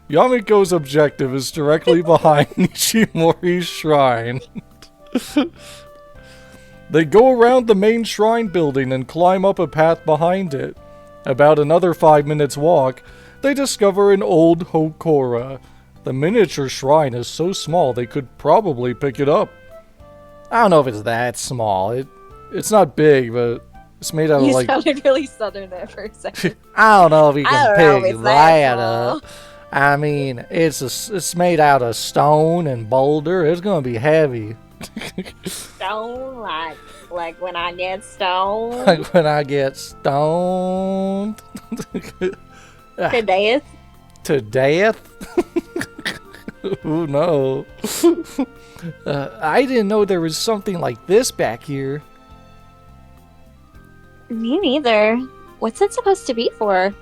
Yamiko's objective is directly behind Nishimori's shrine. They go around the main shrine building and climb up a path behind it. About another 5 minutes walk, they discover an old Hokora. The miniature shrine is so small they could probably pick it up. I don't know if it's that small. It's not big, but it's made out of You like... sounded really southern there for a second. I don't know if you I can don't know if pick it's that that up. I mean, it's made out of stone and boulder. It's gonna be heavy. Stone, like when I get stoned. Like when I get stoned. To death. To death? Oh no. I didn't know there was something like this back here. Me neither. What's it supposed to be for?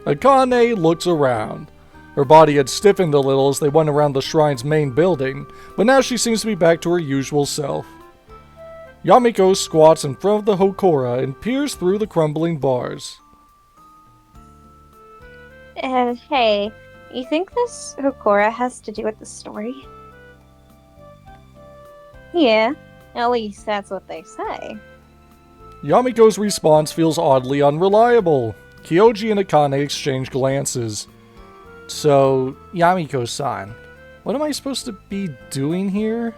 Akane looks around. Her body had stiffened a little as they went around the shrine's main building, but now she seems to be back to her usual self. Yamiko squats in front of the Hokora and peers through the crumbling bars. Hey, you think this Hokora has to do with the story? Yeah, at least that's what they say. Yamiko's response feels oddly unreliable. Kyoji and Akane exchange glances. So, Yamiko-san, what am I supposed to be doing here?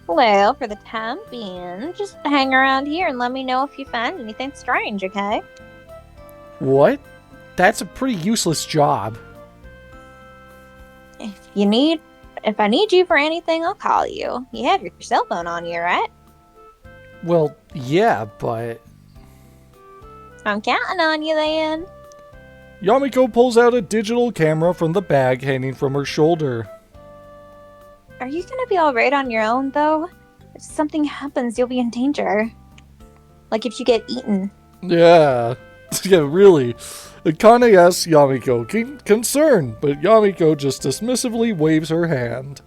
Well, for the time being, just hang around here and let me know if you find anything strange, okay? What? That's a pretty useless job. If I need you for anything, I'll call you. You have your cell phone on you, right? Well, yeah, but... I'm counting on you then. Yamiko pulls out a digital camera from the bag hanging from her shoulder. Are you gonna be alright on your own, though? If something happens, you'll be in danger. Like if you get eaten. Yeah. Yeah, really. Akane asks Yamiko, concerned, but Yamiko just dismissively waves her hand.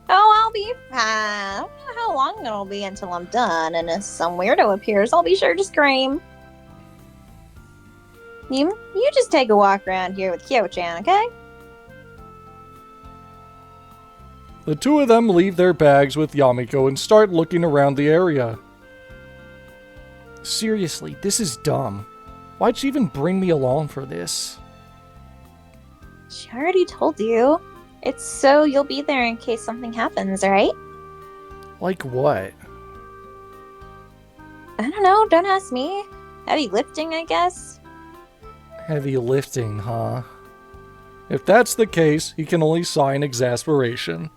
Oh, I'll be fine. I don't know how long it'll be until I'm done, and if some weirdo appears, I'll be sure to scream. You just take a walk around here with Kyo-chan, okay? The two of them leave their bags with Yamiko and start looking around the area. Seriously, this is dumb. Why'd she even bring me along for this? She already told you. It's so you'll be there in case something happens, right? Like what? I don't know, don't ask me. Heavy lifting, I guess. Heavy lifting, huh? If that's the case, he can only sigh in exasperation.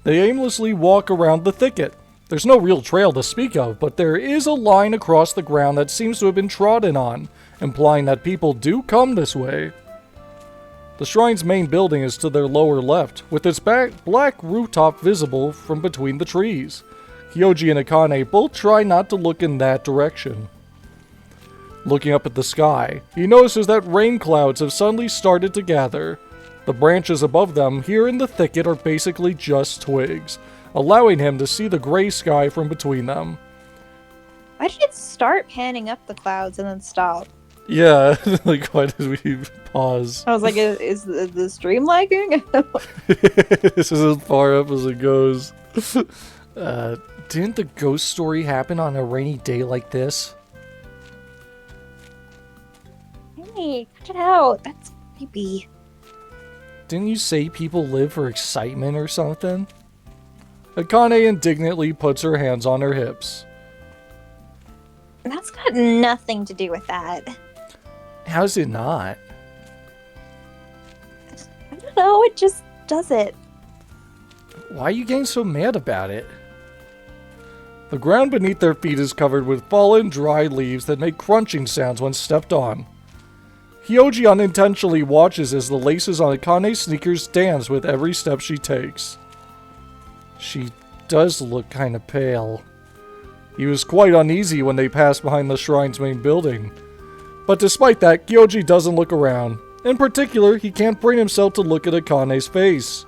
They aimlessly walk around the thicket. There's no real trail to speak of, but there is a line across the ground that seems to have been trodden on, implying that people do come this way. The shrine's main building is to their lower left, with its black rooftop visible from between the trees. Kyoji and Akane both try not to look in that direction. Looking up at the sky, he notices that rain clouds have suddenly started to gather. The branches above them here in the thicket are basically just twigs, allowing him to see the gray sky from between them. Why did it start panning up the clouds and then stop? Yeah, like why did we pause? I was like, is the stream lagging? This is as far up as it goes. Didn't the ghost story happen on a rainy day like this? Hey, cut it out. That's creepy. Didn't you say people live for excitement or something? Akane indignantly puts her hands on her hips. That's got nothing to do with that. How's it not? I don't know, it just does it. Why are you getting so mad about it? The ground beneath their feet is covered with fallen, dry leaves that make crunching sounds when stepped on. Kyoji unintentionally watches as the laces on Akane's sneakers dance with every step she takes. She does look kinda pale. He was quite uneasy when they passed behind the shrine's main building. But despite that, Kyoji doesn't look around. In particular, he can't bring himself to look at Akane's face.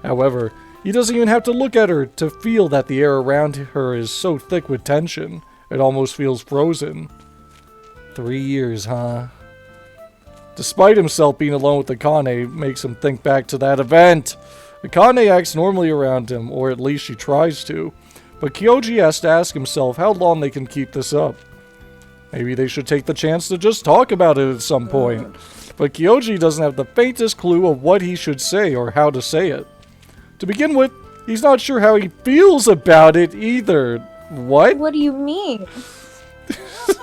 However, he doesn't even have to look at her to feel that the air around her is so thick with tension, it almost feels frozen. 3 years, huh? Despite himself being alone with Akane makes him think back to that event. Akane acts normally around him, or at least she tries to. But Kyoji has to ask himself how long they can keep this up. Maybe they should take the chance to just talk about it at some point. But Kyoji doesn't have the faintest clue of what he should say or how to say it. To begin with, he's not sure how he feels about it either. What? What do you mean?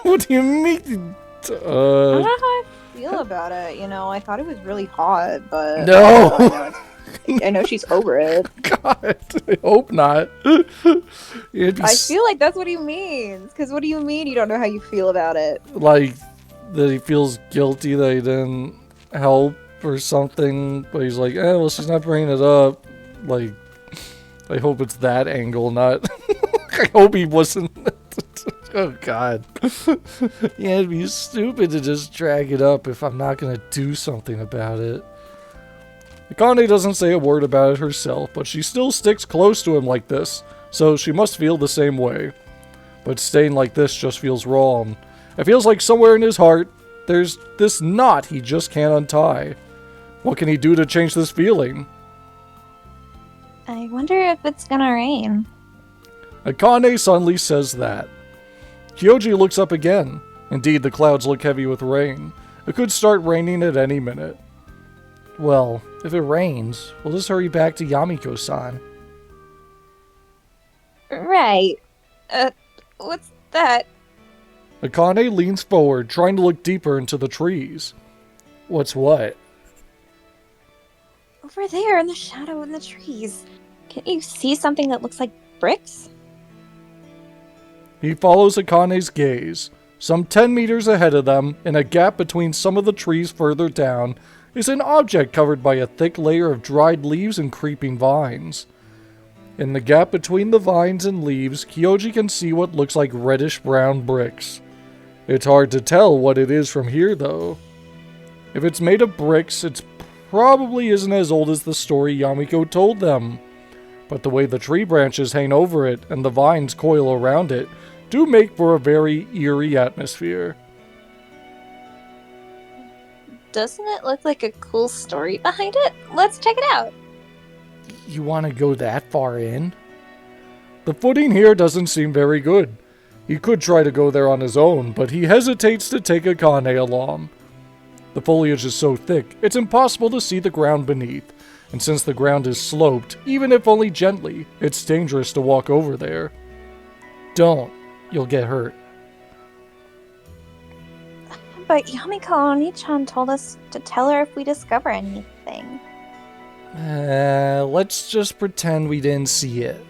What do you mean? I don't know how I feel about it. You know, I thought it was really hot, but No! I know she's over it. God, I hope not. I feel like that's what he means. Because what do you mean you don't know how you feel about it? Like, that he feels guilty that he didn't help or something, but he's like, well, she's not bringing it up. Like, I hope it's that angle, not... I hope he wasn't... Oh, God. Yeah, it'd be stupid to just drag it up if I'm not gonna do something about it. Akane doesn't say a word about it herself, but she still sticks close to him like this, so she must feel the same way. But staying like this just feels wrong. It feels like somewhere in his heart, there's this knot he just can't untie. What can he do to change this feeling? I wonder if it's gonna rain. Akane suddenly says that. Kyoji looks up again. Indeed, the clouds look heavy with rain. It could start raining at any minute. Well, if it rains, we'll just hurry back to Yamiko-san. Right. What's that? Akane leans forward, trying to look deeper into the trees. What's what? Over there in the shadow in the trees. Can't you see something that looks like bricks? He follows Akane's gaze. Some 10 meters ahead of them, in a gap between some of the trees further down, is an object covered by a thick layer of dried leaves and creeping vines. In the gap between the vines and leaves, Kyoji can see what looks like reddish-brown bricks. It's hard to tell what it is from here, though. If it's made of bricks, it probably isn't as old as the story Yamiko told them. But the way the tree branches hang over it and the vines coil around it do make for a very eerie atmosphere. Doesn't it look like a cool story behind it? Let's check it out. You want to go that far in? The footing here doesn't seem very good. He could try to go there on his own, but he hesitates to take Akane along. The foliage is so thick, it's impossible to see the ground beneath, and since the ground is sloped, even if only gently, it's dangerous to walk over there. Don't. You'll get hurt. But Yamiko Oni-chan told us to tell her if we discover anything. Let's just pretend we didn't see it.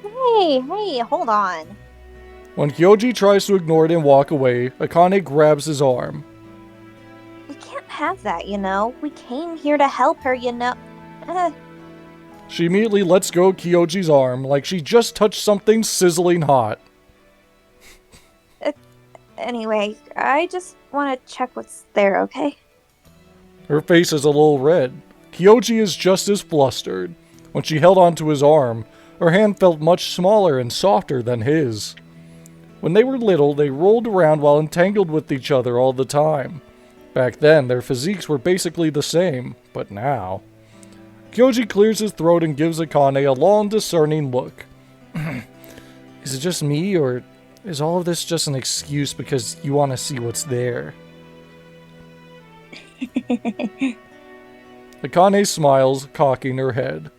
Hey, hold on. When Kyoji tries to ignore it and walk away, Akane grabs his arm. We can't have that, you know. We came here to help her, you know. She immediately lets go of Kyoji's arm like she just touched something sizzling hot. Anyway, I just want to check what's there, okay? Her face is a little red. Kyoji is just as flustered. When she held onto his arm, her hand felt much smaller and softer than his. When they were little, they rolled around while entangled with each other all the time. Back then, their physiques were basically the same, but now... Kyoji clears his throat and gives Akane a long, discerning look. Is it just me, or is all of this just an excuse because you want to see what's there? Akane smiles, cocking her head.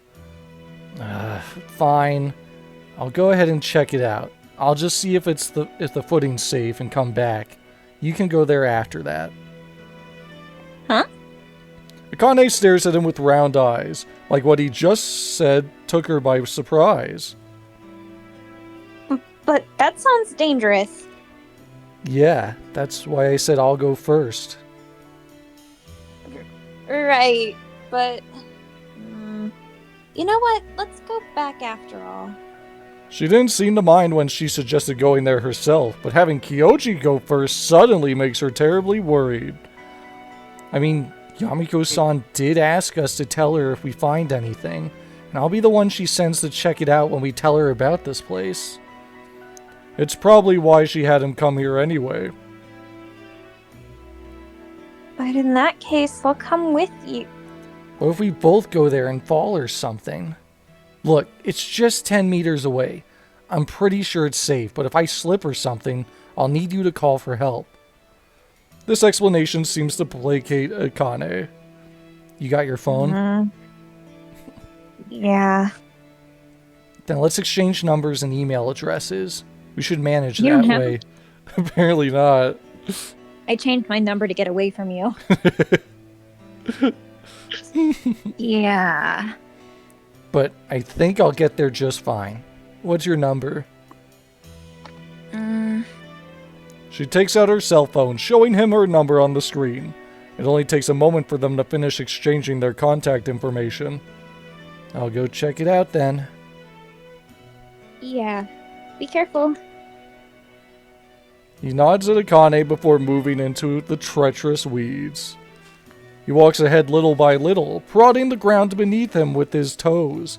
Fine. I'll go ahead and check it out. I'll just see if the footing's safe and come back. You can go there after that. Huh? Akane stares at him with round eyes, like what he just said took her by surprise. But that sounds dangerous. Yeah, that's why I said I'll go first. Right, but... you know what? Let's go back after all. She didn't seem to mind when she suggested going there herself, but having Kyoji go first suddenly makes her terribly worried. I mean, Yamiko-san did ask us to tell her if we find anything, and I'll be the one she sends to check it out when we tell her about this place. It's probably why she had him come here anyway. But in that case, I'll come with you. What if we both go there and fall or something? Look, it's just 10 meters away. I'm pretty sure it's safe, but if I slip or something, I'll need you to call for help. This explanation seems to placate Akane. You got your phone? Yeah. Then let's exchange numbers and email addresses. We should manage You that don't have- way. Apparently not. I changed my number to get away from you. Yeah. But I think I'll get there just fine. What's your number? She takes out her cell phone, showing him her number on the screen. It only takes a moment for them to finish exchanging their contact information. I'll go check it out then. Yeah. Be careful. He nods at Akane before moving into the treacherous weeds. He walks ahead little by little, prodding the ground beneath him with his toes.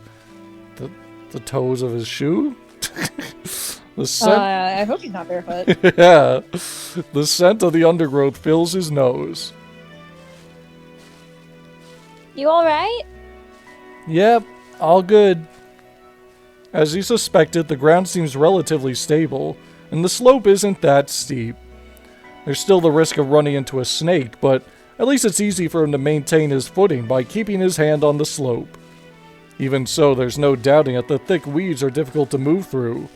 The toes of his shoe? The scent... I hope he's not barefoot. Yeah. The scent of the undergrowth fills his nose. You alright? Yep, all good. As he suspected, the ground seems relatively stable, and the slope isn't that steep. There's still the risk of running into a snake, but at least it's easy for him to maintain his footing by keeping his hand on the slope. Even so, there's no doubting that the thick weeds are difficult to move through.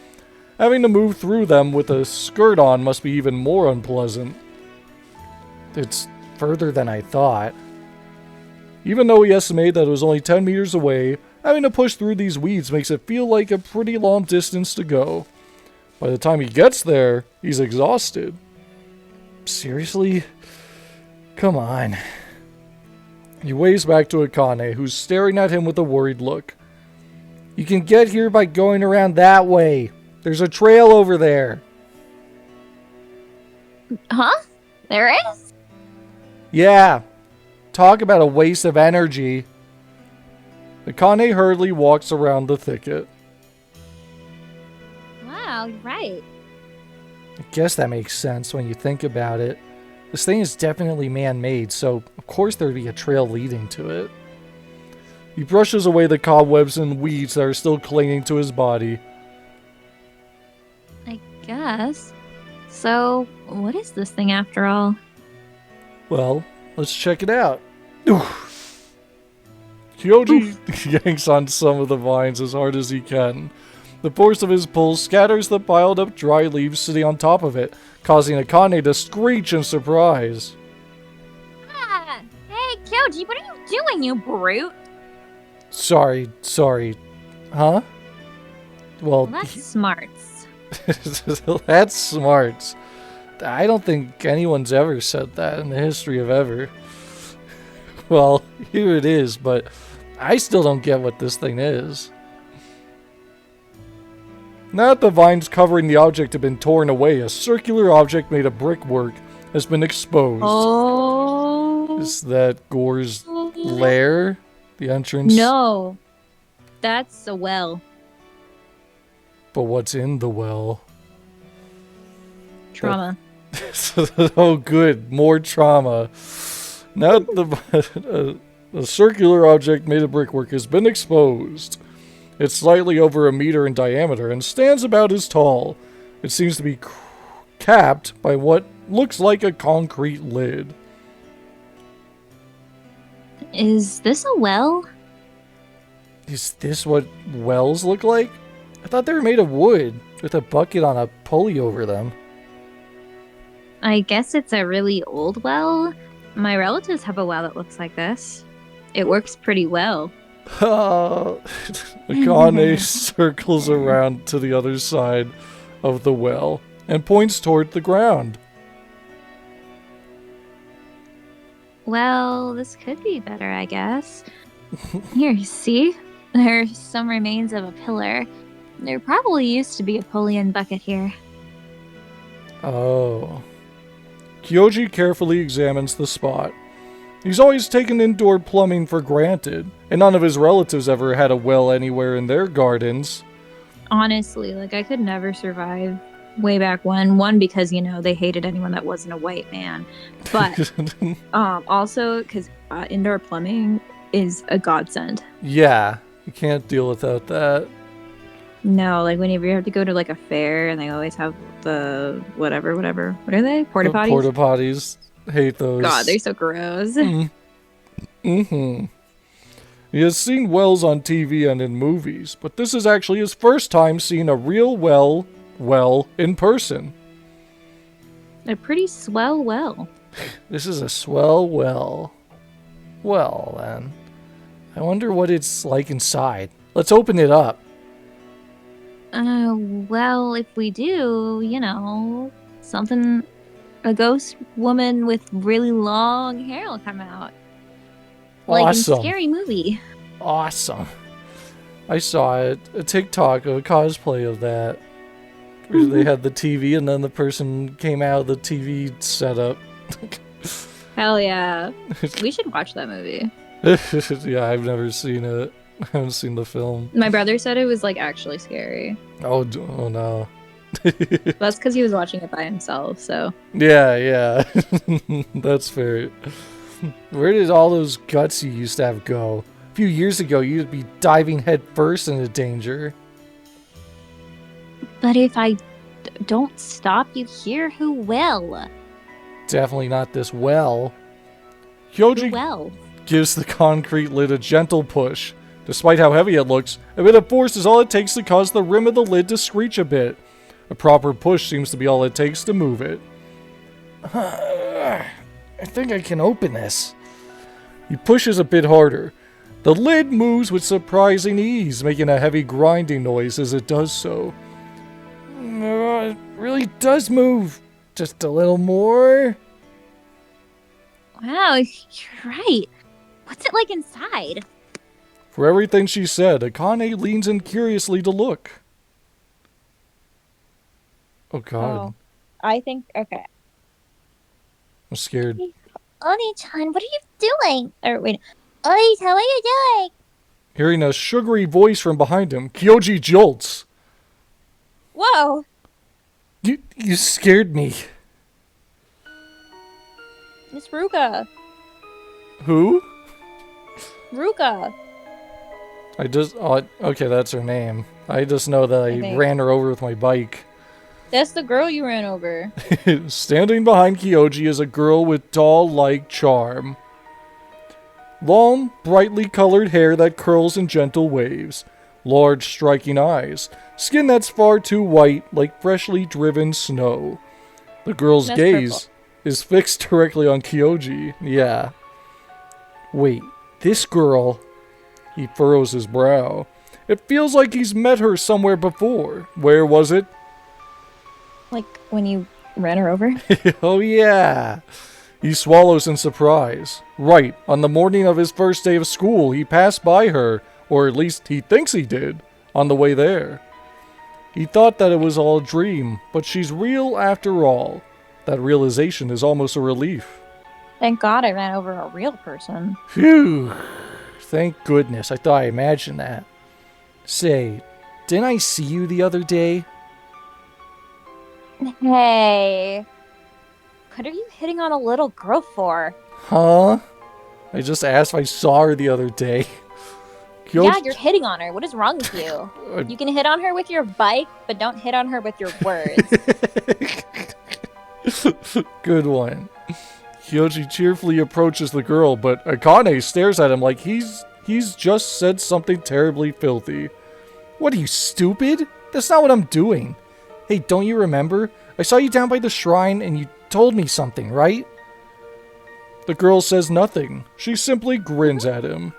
Having to move through them with a skirt on must be even more unpleasant. It's further than I thought. Even though he estimated that it was only 10 meters away, having to push through these weeds makes it feel like a pretty long distance to go. By the time he gets there, he's exhausted. Seriously? Come on. He waves back to Akane, who's staring at him with a worried look. You can get here by going around that way. There's a trail over there. Huh? There is? Yeah. Talk about a waste of energy. Akane hurriedly walks around the thicket. Wow, you're right. I guess that makes sense when you think about it. This thing is definitely man-made, so of course there'd be a trail leading to it. He brushes away the cobwebs and weeds that are still clinging to his body. I guess. So, what is this thing after all? Well, let's check it out. Oof. Kyoji yanks on some of the vines as hard as he can. The force of his pull scatters the piled up dry leaves sitting on top of it, causing Akane to screech in surprise. Ah! Hey, Kyoji, what are you doing, you brute? Sorry. Huh? Well, That's smarts. that's smart. I don't think anyone's ever said that in the history of ever. Well, here it is, but I still don't get what this thing is. Now that the vines covering the object have been torn away, a circular object made of brickwork has been exposed. Oh. Is that Gore's lair? The entrance? No. That's a well. But what's in the well? Trauma. Oh, good. More trauma. Now the a circular object made of brickwork has been exposed. It's slightly over 1 meter in diameter and stands about as tall. It seems to be capped by what looks like a concrete lid. Is this a well? Is this what wells look like? I thought they were made of wood, with a bucket on a pulley over them. I guess it's a really old well. My relatives have a well that looks like this. It works pretty well. Akane circles around to the other side of the well and points toward the ground. Well, this could be better, I guess. Here, see? There's some remains of a pillar. There probably used to be a pulley and bucket here. Oh. Kyoji carefully examines the spot. He's always taken indoor plumbing for granted, and none of his relatives ever had a well anywhere in their gardens. Honestly, I could never survive. way back when. One, because, they hated anyone that wasn't a white man. But also because indoor plumbing is a godsend. Yeah, you can't deal without that. No, like whenever you have to go to like a fair and they always have the whatever. What are they? Porta potties? Porta potties. Hate those. God, they're so gross. Mm-hmm. He has seen wells on TV and in movies, but this is actually his first time seeing a real well, in person. A pretty swell well. This is a swell well. Well, then. I wonder what it's like inside. Let's open it up. Well, if we do, a ghost woman with really long hair will come out. Like Awesome. in Scary Movie. Awesome. I saw a TikTok of a cosplay of that. Where they had the TV and then the person came out of the TV setup. Hell yeah. We should watch that movie. Yeah, I've never seen it. I haven't seen the film. My brother said it was like actually scary. Oh no. That's because he was watching it by himself, so. Yeah. That's fair. Where did all those guts you used to have go? A few years ago, you'd be diving headfirst into danger. But if I don't stop you here, who will? Definitely not this well. Kyoji gives the concrete lid a gentle push. Despite how heavy it looks, a bit of force is all it takes to cause the rim of the lid to screech a bit. A proper push seems to be all it takes to move it. I think I can open this. He pushes a bit harder. The lid moves with surprising ease, making a heavy grinding noise as it does so. It really does move. Just a little more. Wow, you're right. What's it like inside? For everything she said, Akane leans in curiously to look. Oh god. Oh, I think, okay. I'm scared. Oni-chan, what are you doing? Or wait, Oni-chan, what are you doing? Hearing a sugary voice from behind him, Kyoji jolts. Whoa. You scared me. It's Ruka. Who? Ruka. Okay, that's her name. I just know that I ran her over with my bike. That's the girl you ran over. Standing behind Kyoji is a girl with doll-like charm. Long, brightly colored hair that curls in gentle waves. Large, striking eyes. Skin that's far too white, like freshly driven snow. The girl's gaze is fixed directly on Kyoji. Yeah. Wait, this girl... He furrows his brow. It feels like he's met her somewhere before. Where was it? Like when you ran her over? Oh yeah. He swallows in surprise. Right, on the morning of his first day of school, he passed by her, or at least he thinks he did, on the way there. He thought that it was all a dream, but she's real after all. That realization is almost a relief. Thank God I ran over a real person. Phew. Thank goodness, I thought I imagined that. Say, didn't I see you the other day? Hey. What are you hitting on a little girl for? Huh? I just asked if I saw her the other day. Yeah, you're hitting on her. What is wrong with you? You can hit on her with your bike, but don't hit on her with your words. Good one. Kyoji cheerfully approaches the girl, but Akane stares at him like he's just said something terribly filthy. What are you, stupid? That's not what I'm doing. Hey, don't you remember? I saw you down by the shrine and you told me something, right? The girl says nothing. She simply grins at him.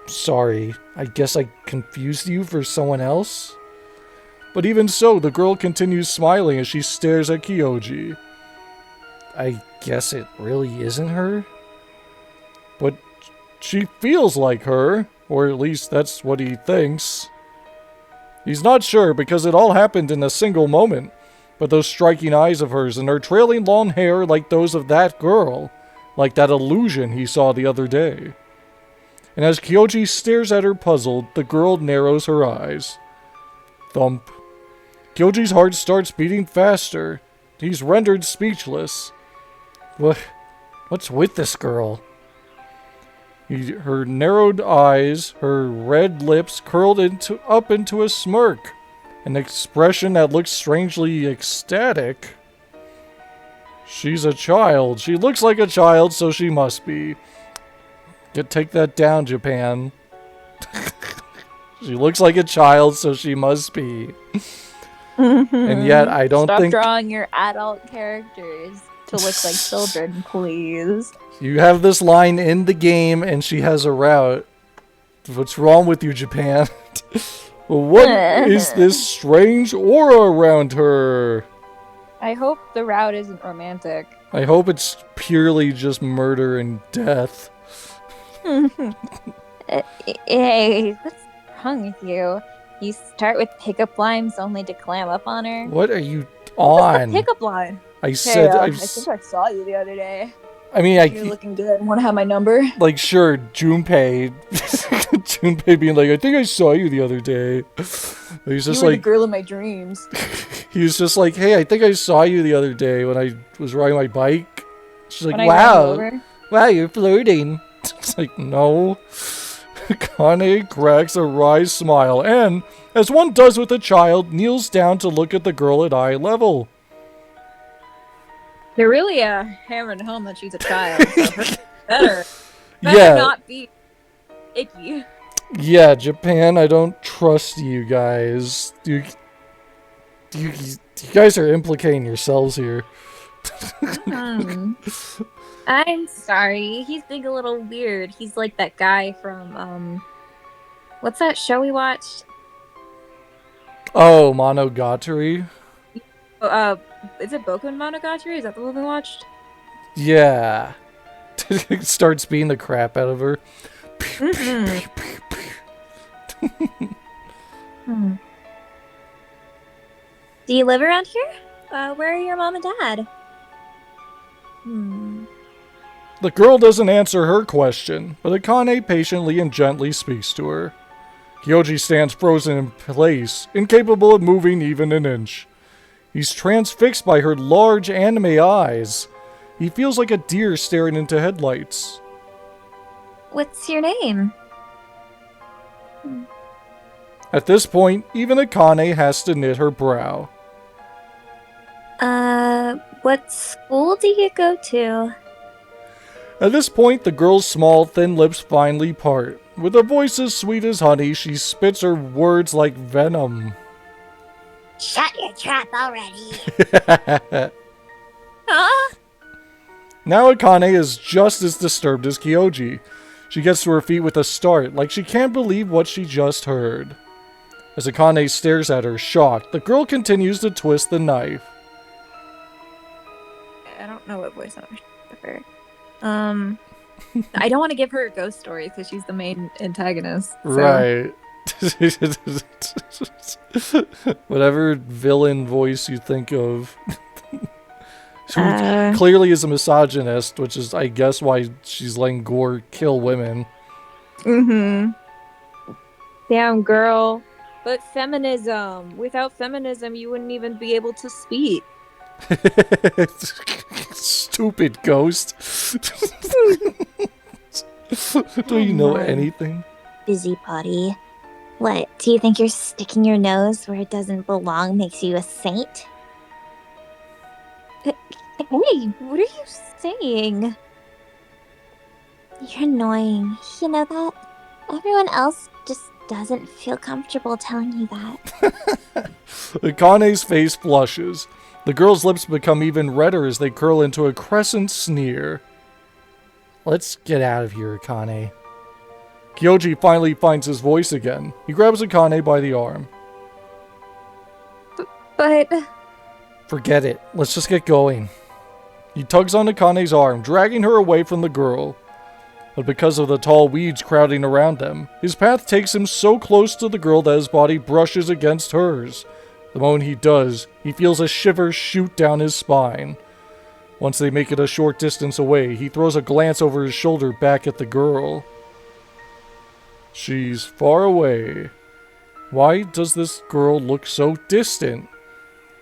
Sorry. I guess I confused you for someone else? But even so, the girl continues smiling as she stares at Kyoji. I guess it really isn't her? But she feels like her, or at least that's what he thinks. He's not sure because it all happened in a single moment, but those striking eyes of hers and her trailing long hair like those of that girl, like that illusion he saw the other day. And as Kyoji stares at her puzzled, the girl narrows her eyes. Thump. Kyoji's heart starts beating faster. He's rendered speechless. What's with this girl? Her narrowed eyes, her red lips curled up into a smirk. An expression that looks strangely ecstatic. She's a child. She looks like a child, so she must be. Take that down, Japan. She looks like a child, so she must be. And yet, I don't think... Stop drawing your adult characters to look like children, please. You have this line in the game, and she has a route. What's wrong with you, Japan? What is this strange aura around her? I hope the route isn't romantic. I hope it's purely just murder and death. Hey, what's wrong with you? You start with pickup lines only to clam up on her? What are you on? Pickup line. I said... I think I saw you the other day. I mean, You're looking good. Want to have my number? Like, sure, Junpei. Junpei being like, I think I saw you the other day. He's just you were like... the girl in my dreams. He was just like, hey, I think I saw you the other day when I was riding my bike. She's like, wow, you're flirting. It's like, no. Kane cracks a wry smile and, as one does with a child, kneels down to look at the girl at eye level. They're really hammering home that she's a child. So better not be icky. Yeah, Japan, I don't trust you guys. You guys are implicating yourselves here. I'm sorry. He's being a little weird. He's like that guy from, what's that show we watched? Oh, Monogatari? Is it Boku Monogatari? Is that the one we watched? Yeah. Starts beating the crap out of her. Do you live around here? Where are your mom and dad? The girl doesn't answer her question, but Akane patiently and gently speaks to her. Kyoji stands frozen in place, incapable of moving even an inch. He's transfixed by her large anime eyes. He feels like a deer staring into headlights. What's your name? At this point, even Akane has to knit her brow. What school do you go to? At this point, the girl's small, thin lips finally part. With a voice as sweet as honey, she spits her words like venom. Shut your trap already. Huh? Now Akane is just as disturbed as Kyoji. She gets to her feet with a start, like she can't believe what she just heard. As Akane stares at her, shocked, the girl continues to twist the knife. I don't know what voice I'm her. I don't want to give her a ghost story because she's the main antagonist. So. Right. Whatever villain voice you think of. She clearly is a misogynist, which is, I guess, why she's letting Gore kill women. Damn, girl. But feminism. Without feminism, you wouldn't even be able to speak. Stupid ghost. Do you know anything? Busy potty. What, do you think you're sticking your nose where it doesn't belong makes you a saint? Hey, what are you saying? You're annoying. You know that? Everyone else just doesn't feel comfortable telling you that. Akane's face flushes. The girl's lips become even redder as they curl into a crescent sneer. Let's get out of here, Akane. Kyoji finally finds his voice again. He grabs Akane by the arm. But... Forget it. Let's just get going. He tugs on Akane's arm, dragging her away from the girl. But because of the tall weeds crowding around them, his path takes him so close to the girl that his body brushes against hers. The moment he does, he feels a shiver shoot down his spine. Once they make it a short distance away, he throws a glance over his shoulder back at the girl. She's far away. Why does this girl look so distant?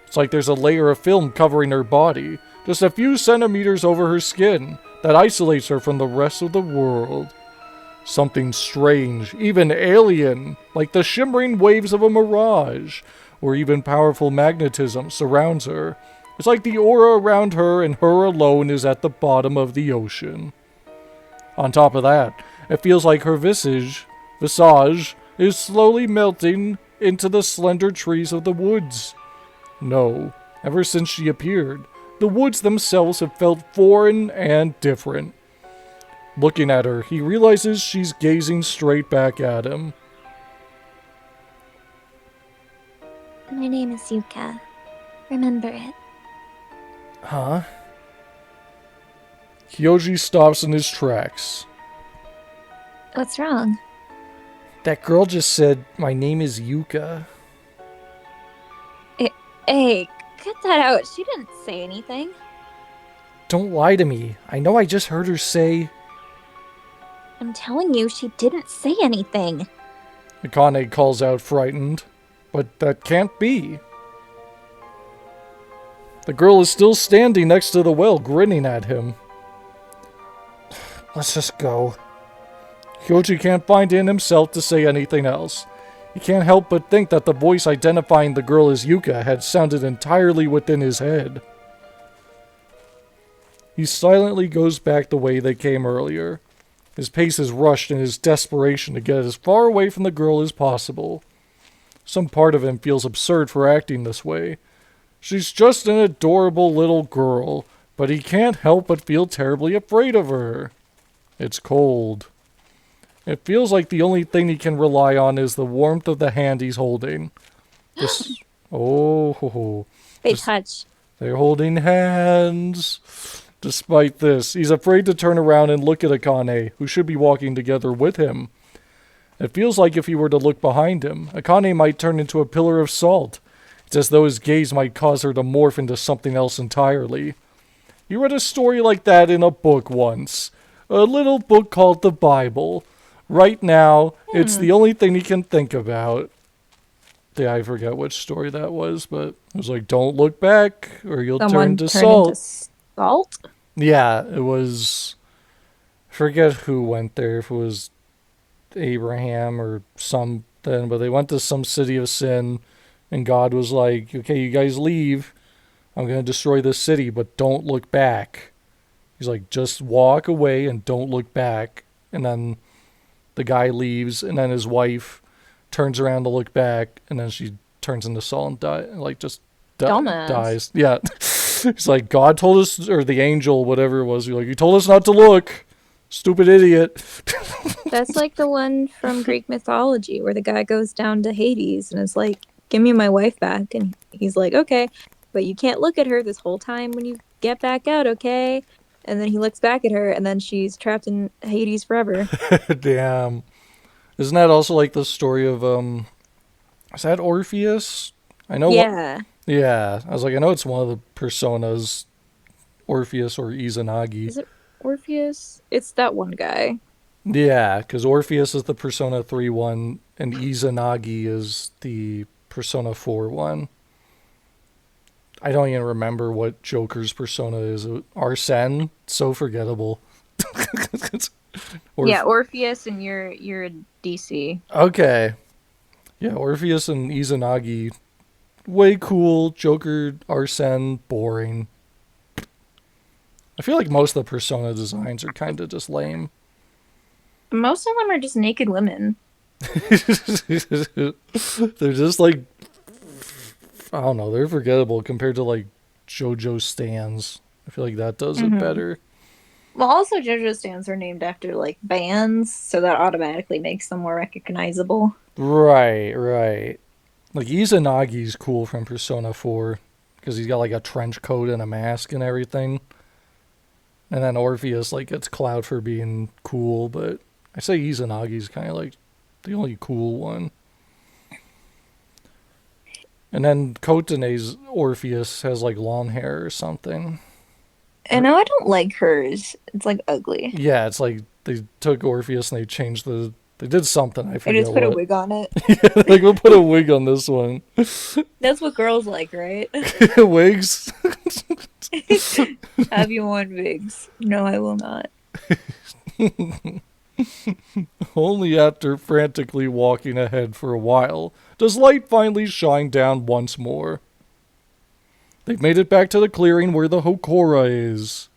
It's like there's a layer of film covering her body, just a few centimeters over her skin, that isolates her from the rest of the world. Something strange, even alien, like the shimmering waves of a mirage, or even powerful magnetism surrounds her. It's like the aura around her and her alone is at the bottom of the ocean. On top of that, it feels like her visage is slowly melting into the slender trees of the woods. No, ever since she appeared, the woods themselves have felt foreign and different. Looking at her, he realizes she's gazing straight back at him. My name is Yuka. Remember it. Huh? Kyoji stops in his tracks. What's wrong? That girl just said, my name is Yuka. Hey, cut that out. She didn't say anything. Don't lie to me. I know I just heard her say... I'm telling you, she didn't say anything. Akane calls out frightened. But that can't be. The girl is still standing next to the well, grinning at him. Let's just go. Kyoji can't find it in himself to say anything else. He can't help but think that the voice identifying the girl as Yuka had sounded entirely within his head. He silently goes back the way they came earlier. His pace is rushed in his desperation to get as far away from the girl as possible. Some part of him feels absurd for acting this way. She's just an adorable little girl, but he can't help but feel terribly afraid of her. It's cold. It feels like the only thing he can rely on is the warmth of the hand he's holding. Just, They touch. They're holding hands. Despite this, he's afraid to turn around and look at Akane, who should be walking together with him. It feels like if he were to look behind him, Akane might turn into a pillar of salt. It's as though his gaze might cause her to morph into something else entirely. He read a story like that in a book once. A little book called the Bible. Right now, it's the only thing he can think about. Yeah, I forget which story that was, but it was like, don't look back or you'll turn to salt. Into salt? Yeah, it was... forget who went there, if it was Abraham or something, but they went to some city of sin, and God was like, okay, you guys leave. I'm going to destroy this city, but don't look back. He's like, just walk away and don't look back. And then the guy leaves, and then his wife turns around to look back, and then she turns into salt and dies. Yeah. He's like, God told us, or the angel, whatever it was, he's like, you told us not to look. Stupid idiot. That's like the one from Greek mythology where the guy goes down to Hades and is like, give me my wife back. And he's like, okay, but you can't look at her this whole time when you get back out, okay? And then he looks back at her and then she's trapped in Hades forever. Damn. Isn't that also like the story of, is that Orpheus? I know. Yeah. Yeah. I was like, I know it's one of the personas, Orpheus or Izanagi. Is it Orpheus? It's that one guy. Yeah, because Orpheus is the Persona 3 one, and Izanagi is the Persona 4 one. I don't even remember what Joker's persona is. Arsene? So forgettable. Yeah, Orpheus, and you're a DC. Okay. Yeah, Orpheus and Izanagi, way cool. Joker, Arsene, boring. I feel like most of the persona designs are kind of just lame. Most of them are just naked women. They're just like, I don't know, they're forgettable compared to like JoJo stands. I feel like that does it better. Well, also JoJo stands are named after like bands, so that automatically makes them more recognizable. Right. Like Izanagi's cool from Persona 4 because he's got like a trench coat and a mask and everything. And then Orpheus like gets clout for being cool, but I say Izanagi's kind of like the only cool one. And then Kotene's Orpheus has like long hair or something. I don't like hers. It's like ugly. Yeah, it's like they took Orpheus and they changed the They did something, I I forget just put a what. wig on it. Like, we'll put a wig on this one. That's what girls like, right? Wigs? Have you worn wigs? No, I will not. Only after frantically walking ahead for a while does light finally shine down once more. They've made it back to the clearing where the Hokora is.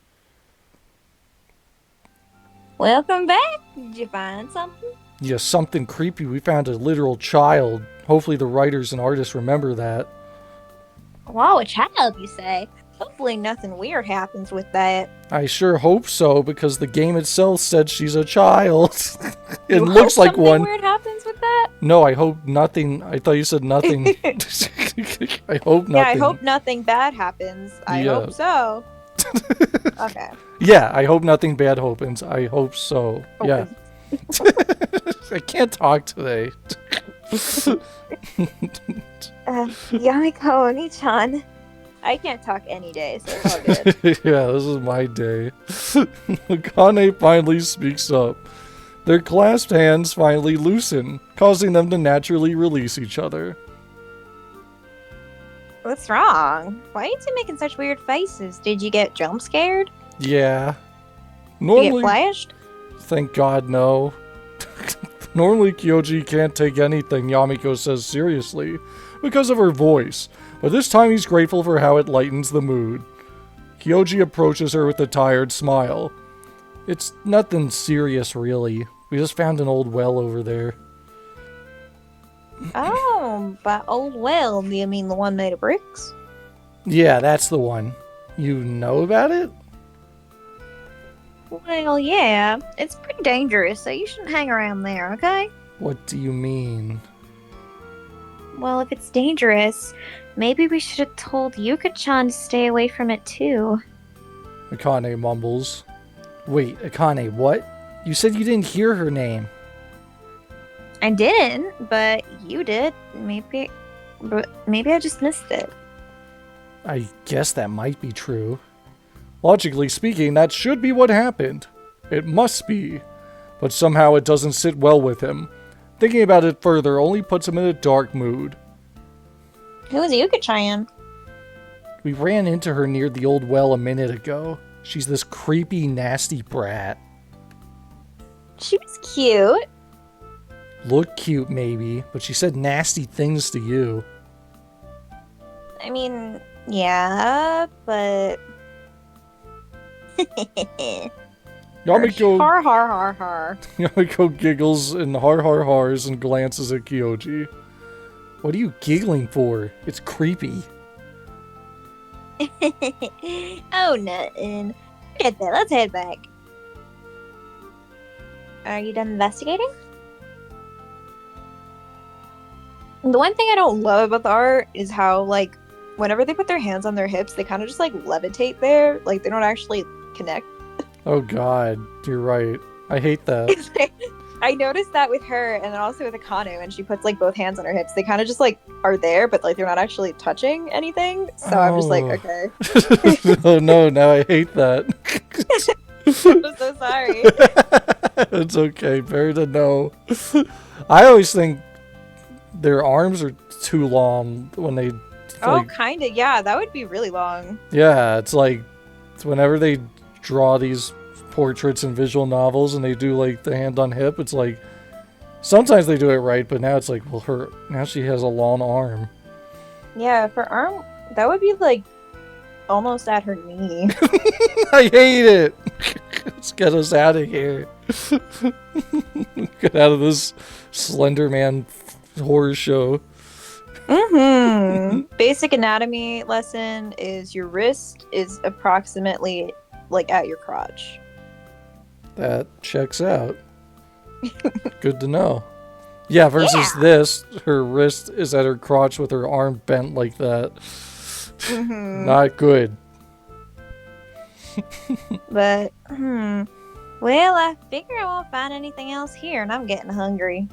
Welcome back. Did you find something? Yes, something creepy. We found a literal child. Hopefully the writers and artists remember that. Wow, a child, you say? Hopefully nothing weird happens with that. I sure hope so, because the game itself said she's a child. It You looks hope like something one. weird happens with that? No, I hope nothing. I thought you said nothing. I hope nothing. Yeah, I hope nothing bad happens. I Yeah. hope so. Okay. Yeah, I hope nothing bad happens. I hope so. Yeah. I can't talk today. Yamiko Oni-chan. I can't talk any day, so it's all good. Yeah, this is my day. Kane finally speaks up. Their clasped hands finally loosen, causing them to naturally release each other. What's wrong? Why are you two making such weird faces? Did you get jump scared? Yeah. Did you Normally, get flashed? thank God, no. Normally, Kyoji can't take anything Yamiko says seriously because of her voice, but this time he's grateful for how it lightens the mood. Kyoji approaches her with a tired smile. It's nothing serious, really. We just found an old well over there. Oh, by old well, do you mean the one made of bricks? Yeah, that's the one. You know about it? Well, yeah. It's pretty dangerous, so you shouldn't hang around there, okay? What do you mean? Well, if it's dangerous, maybe we should have told Yuka-chan to stay away from it too. Akane mumbles. Wait, Akane, what? You said you didn't hear her name. I didn't, but you did. Maybe I just missed it. I guess that might be true. Logically speaking, that should be what happened. It must be. But somehow it doesn't sit well with him. Thinking about it further only puts him in a dark mood. Who is Yuka-chan? We ran into her near the old well a minute ago. She's this creepy, nasty brat. She was cute. Looked cute, maybe, but she said nasty things to you. I mean, yeah, but... Yamiko, Har har har har. Yamiko giggles and hars and glances at Kyoji. What are you giggling for? It's creepy. Oh, nothing. Forget that. Let's head back. Are you done investigating? The one thing I don't love about the art is how, like, whenever they put their hands on their hips, they kind of just, like, levitate there. Like, they don't actually connect. Oh god, you're right. I hate that. I noticed that with her, and then also with Akane, when she puts, like, both hands on her hips. They kind of just, like, are there, but, like, they're not actually touching anything. So I'm just like, okay. Oh no, now I hate that. I'm so sorry. It's okay, better to know. I always think their arms are too long when they... Oh, like, kind of. Yeah, that would be really long. yeah, it's like whenever they draw these portraits in visual novels and they do like the hand on hip, it's like sometimes they do it right, but now it's like, well, now she has a long arm. Yeah, if her arm, that would be like almost at her knee. I hate it. Let's get us out of here. Get out of this Slender Man horror show. Basic anatomy lesson is your wrist is approximately like at your crotch. That checks out. Good to know. Yeah, versus this, her wrist is at her crotch with her arm bent like that. Not good. But, well, I figure I won't find anything else here, and I'm getting hungry.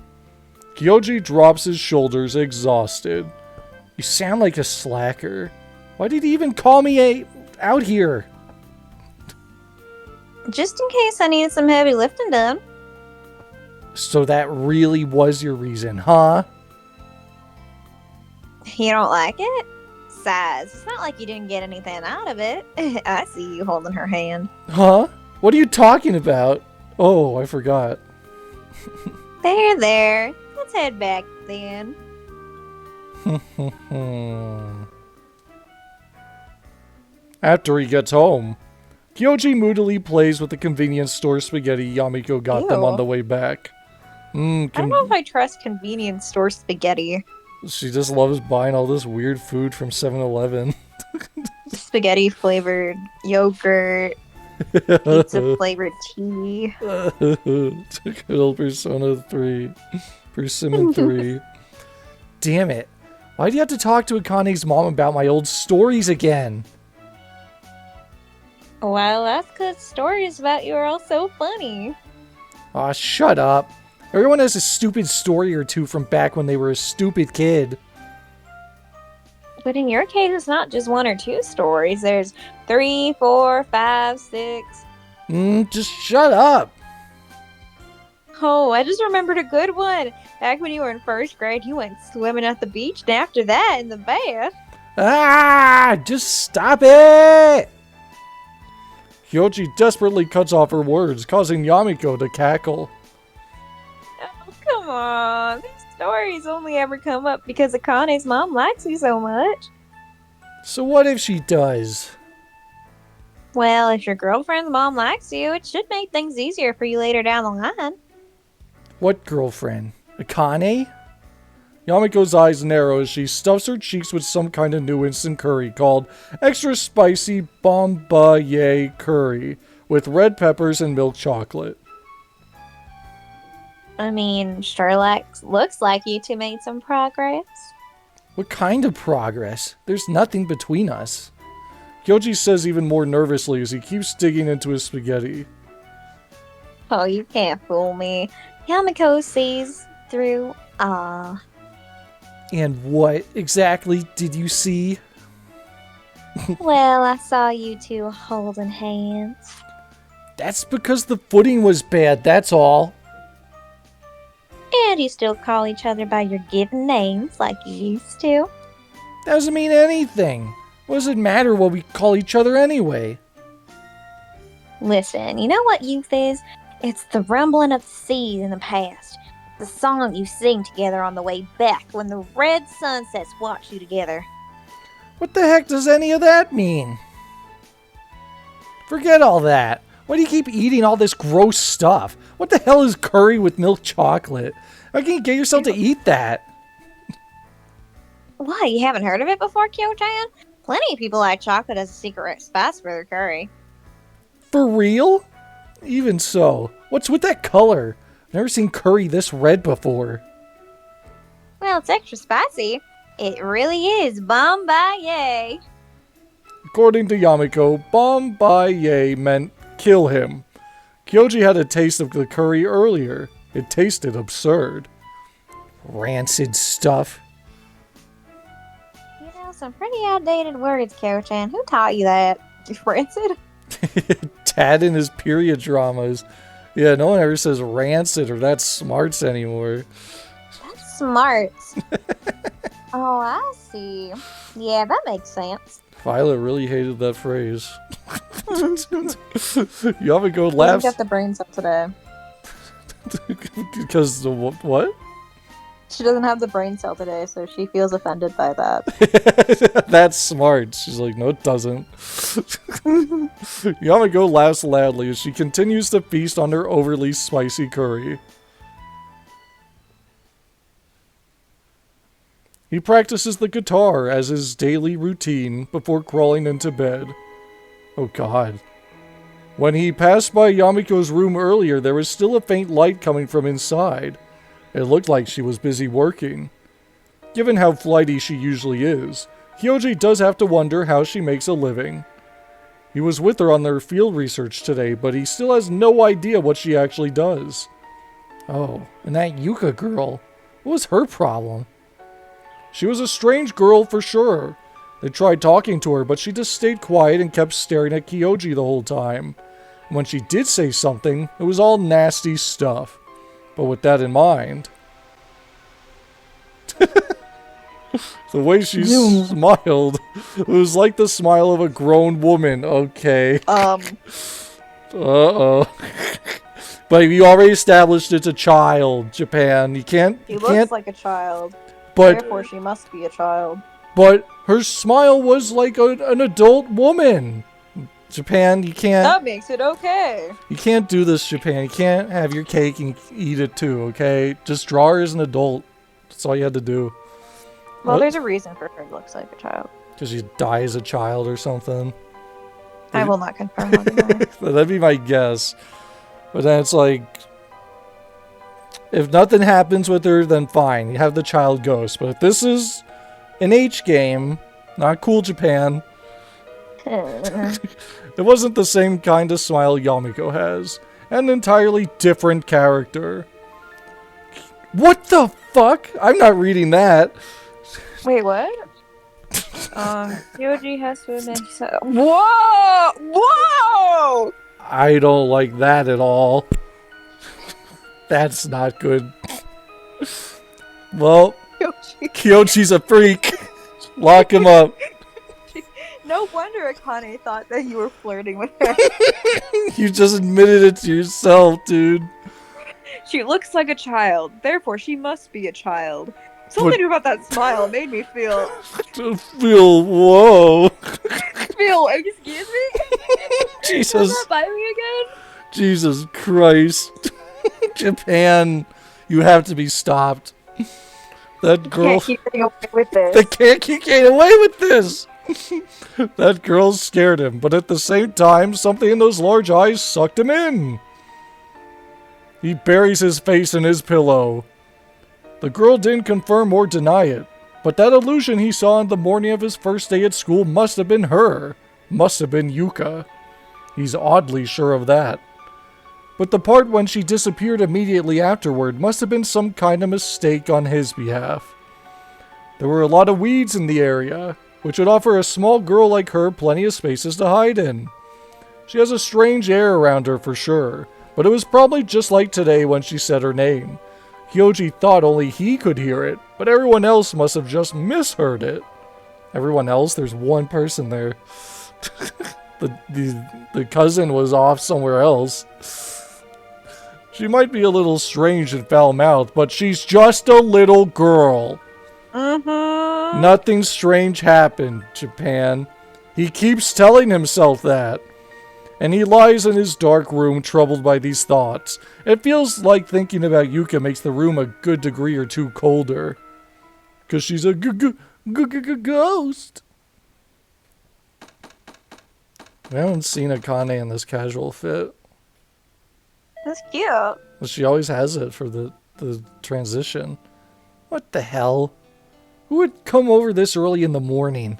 Kyoji drops his shoulders, exhausted. You sound like a slacker. Why did he even call me out here? Just in case I needed some heavy lifting done. So that really was your reason, huh? You don't like it? Besides, it's not like you didn't get anything out of it. I see you holding her hand. Huh? What are you talking about? Oh, I forgot. There. Let's head back then. After he gets home, Kyoji moodily plays with the convenience store spaghetti Yamiko got them on the way back. I don't know if I trust convenience store spaghetti. She just loves buying all this weird food from 7-Eleven. Spaghetti flavored yogurt, pizza flavored tea. Good old Persona 3. Persimmon 3. Damn it. Why do you have to talk to Akane's mom about my old stories again? Well, that's because stories about you are all so funny. Aw, shut up. Everyone has a stupid story or two from back when they were a stupid kid. But in your case, it's not just 1 or 2 stories. There's 3, 4, 5, 6. Just shut up. Oh, I just remembered a good one. Back when you were in 1st grade, you went swimming at the beach, and after that, in the bath. Ah, just stop it! Kyoji desperately cuts off her words, causing Yamiko to cackle. Oh, come on. These stories only ever come up because Akane's mom likes you so much. So what if she does? Well, if your girlfriend's mom likes you, it should make things easier for you later down the line. What girlfriend? Akane? Yamiko's eyes narrow as she stuffs her cheeks with some kind of new instant curry called extra spicy Bombaye curry with red peppers and milk chocolate. I mean, sure looks like you two made some progress. What kind of progress? There's nothing between us. Kyoji says even more nervously as he keeps digging into his spaghetti. Oh, you can't fool me. Yamiko sees through all. And what exactly did you see? Well, I saw you two holding hands. That's because the footing was bad, that's all. And you still call each other by your given names like you used to. Doesn't mean anything. What does it matter what we call each other anyway? Listen, you know what youth is? It's the rumbling of the seas in the past. The song you sing together on the way back when the red sunsets watch you together. What the heck does any of that mean? Forget all that. Why do you keep eating all this gross stuff? What the hell is curry with milk chocolate? How can you get yourself to eat that? Why, you haven't heard of it before, Kyo-chan? Plenty of people like chocolate as a secret spice for their curry. For real? Even so, what's with that color? I've never seen curry this red before. Well, it's extra spicy. It really is Bombaye. According to Yamiko, Bombaye meant kill him. Kyoji had a taste of the curry earlier. It tasted absurd. Rancid stuff. You know, some pretty outdated words, Kyo-chan. Who taught you that? Rancid? Tad in his period dramas. Yeah, no one ever says rancid or that's smarts anymore. That's smart. Oh, I see. Yeah, that makes sense. Violet really hated that phrase. Yamiko laughs. Got the brain cell today. Because the what? She doesn't have the brain cell today, so she feels offended by that. That's smart. She's like, no, it doesn't. Yamiko laughs loudly as she continues to feast on her overly spicy curry. He practices the guitar as his daily routine before crawling into bed. Oh god. When he passed by Yamiko's room earlier, there was still a faint light coming from inside. It looked like she was busy working. Given how flighty she usually is, Kyoji does have to wonder how she makes a living. He was with her on their field research today, but he still has no idea what she actually does. Oh, and that Yuka girl. What was her problem? She was a strange girl for sure. They tried talking to her, but she just stayed quiet and kept staring at Kyoji the whole time. When she did say something, it was all nasty stuff. But with that in mind, the way she smiled, it was like the smile of a grown woman. Okay. Uh-oh. But you already established it's a child, Japan. You can't. She You looks can't. like a child. But Therefore, she must be a child. but her smile was like an adult woman. Japan, you can't. That makes it okay. You can't do this, Japan. You can't have your cake and eat it too. Okay, just draw her as an adult. That's all you had to do. Well, there's a reason for her looks like a child. Because she died as a child or something. I will not confirm or deny. That'd be my guess. But then it's like, if nothing happens with her, then fine. You have the child ghost. But if this is an H game, not cool, Japan. It wasn't the same kind of smile Yamiko has. An entirely different character. What the fuck? I'm not reading that. Wait, what? Yoji has to admit so. Whoa! Whoa! I don't like that at all. That's not good. Well, Kyochi's a freak. Lock him up. No wonder Akane thought that you were flirting with her. You just admitted it to yourself, dude. She looks like a child, therefore she must be a child. Something about that smile made me feel... Whoa. Excuse me? Jesus. Is that by me again? Jesus Christ. Japan, you have to be stopped. That girl... Can't keep getting away with this. They can't keep getting away with this. That girl scared him, but at the same time, something in those large eyes sucked him in. He buries his face in his pillow. The girl didn't confirm or deny it, but that illusion he saw on the morning of his first day at school must have been her. Must have been Yuka. He's oddly sure of that. But the part when she disappeared immediately afterward must have been some kind of mistake on his behalf. There were a lot of weeds in the area, which would offer a small girl like her plenty of spaces to hide in. She has a strange air around her for sure, but it was probably just like today when she said her name. Kyoji thought only he could hear it, but everyone else must have just misheard it. Everyone else? There's one person there. The cousin was off somewhere else. She might be a little strange and foul-mouthed, but she's just a little girl. Mm-hmm. Nothing strange happened, Japan. He keeps telling himself that. And he lies in his dark room troubled by these thoughts. It feels like thinking about Yuka makes the room a good degree or two colder. Because she's a ghost. We haven't seen Akane in this casual fit. That's cute. But she always has it for the transition. What the hell? Who would come over this early in the morning?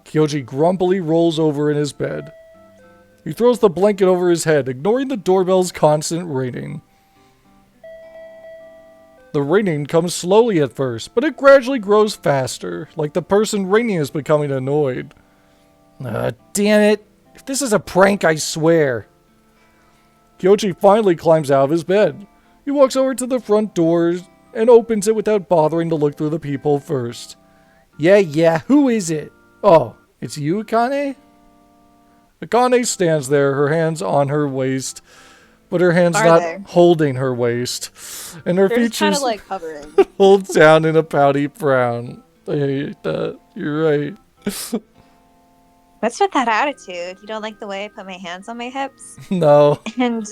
Kyoji grumpily rolls over in his bed. He throws the blanket over his head, ignoring the doorbell's constant ringing. The ringing comes slowly at first, but it gradually grows faster, like the person ringing is becoming annoyed. Damn it. If this is a prank, I swear. Kyoji finally climbs out of his bed. He walks over to the front door and opens it without bothering to look through the peephole first. Yeah, who is it? Oh, it's you, Akane? Akane stands there, her hands on her waist, but her hands not holding her waist, and her They're just kind features of like hovering. hold down in a pouty frown. I hate that. You're right. What's with that attitude? You don't like the way I put my hands on my hips? No. And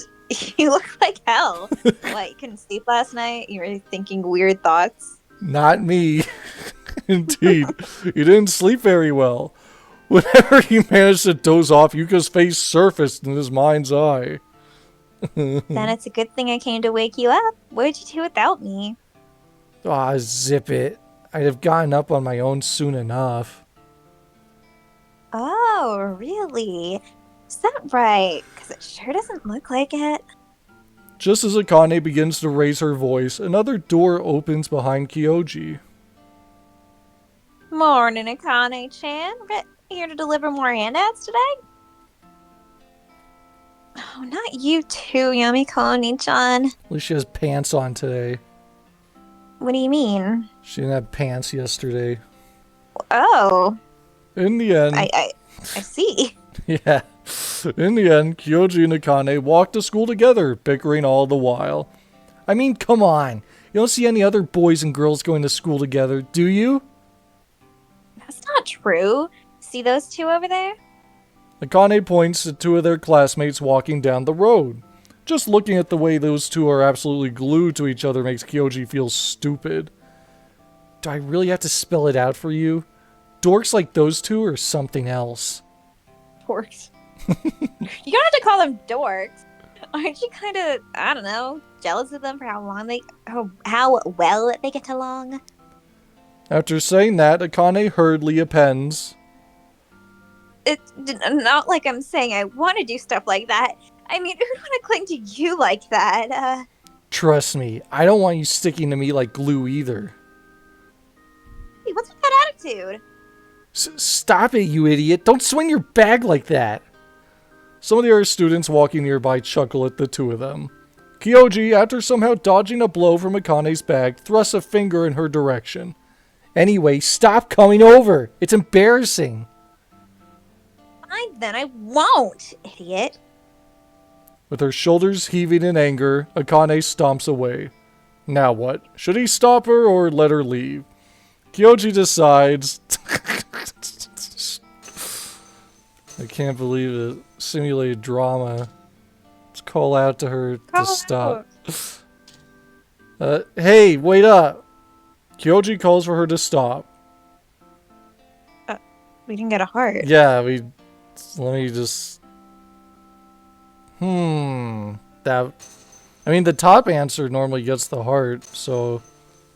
you look like hell. What, you couldn't sleep last night? You were thinking weird thoughts? Not me. Indeed. You didn't sleep very well. Whenever he managed to doze off, Yuka's face surfaced in his mind's eye. Then it's a good thing I came to wake you up. What'd you do without me? Aw, zip it. I'd have gotten up on my own soon enough. Oh, really? Is that right? Because it sure doesn't look like it. Just as Akane begins to raise her voice, another door opens behind Kyoji. Morning, Akane-chan. Here to deliver more handouts today? Oh, not you too, Yamiko-ni-chan. At least she has pants on today. What do you mean? She didn't have pants yesterday. Oh, In the end, I see. yeah. In the end, Kyoji and Akane walked to school together, bickering all the while. I mean, come on. You don't see any other boys and girls going to school together, do you? That's not true. See those two over there? Akane points to two of their classmates walking down the road. Just looking at the way those two are absolutely glued to each other makes Kyoji feel stupid. Do I really have to spell it out for you? Dorks like those two or something else? Dorks. You don't have to call them dorks. Aren't you kind of, I don't know, jealous of them for how well they get along? After saying that, Akane hurriedly appends. It's not like I'm saying I want to do stuff like that. I mean, who'd want to cling to you like that? Trust me, I don't want you sticking to me like glue either. Hey, what's with that attitude? Stop it, you idiot. Don't swing your bag like that. Some of the other students walking nearby chuckle at the two of them. Kyoji, after somehow dodging a blow from Akane's bag, thrusts a finger in her direction. Anyway, stop coming over. It's embarrassing. Fine then, I won't, idiot. With her shoulders heaving in anger, Akane stomps away. Now what? Should he stop her or let her leave? Kyoji decides... I can't believe it. Simulated drama. Let's call out to her to stop. Hey, wait up! Kyoji calls for her to stop. We didn't get a heart. Yeah, let me just... That... I mean, the top answer normally gets the heart, so...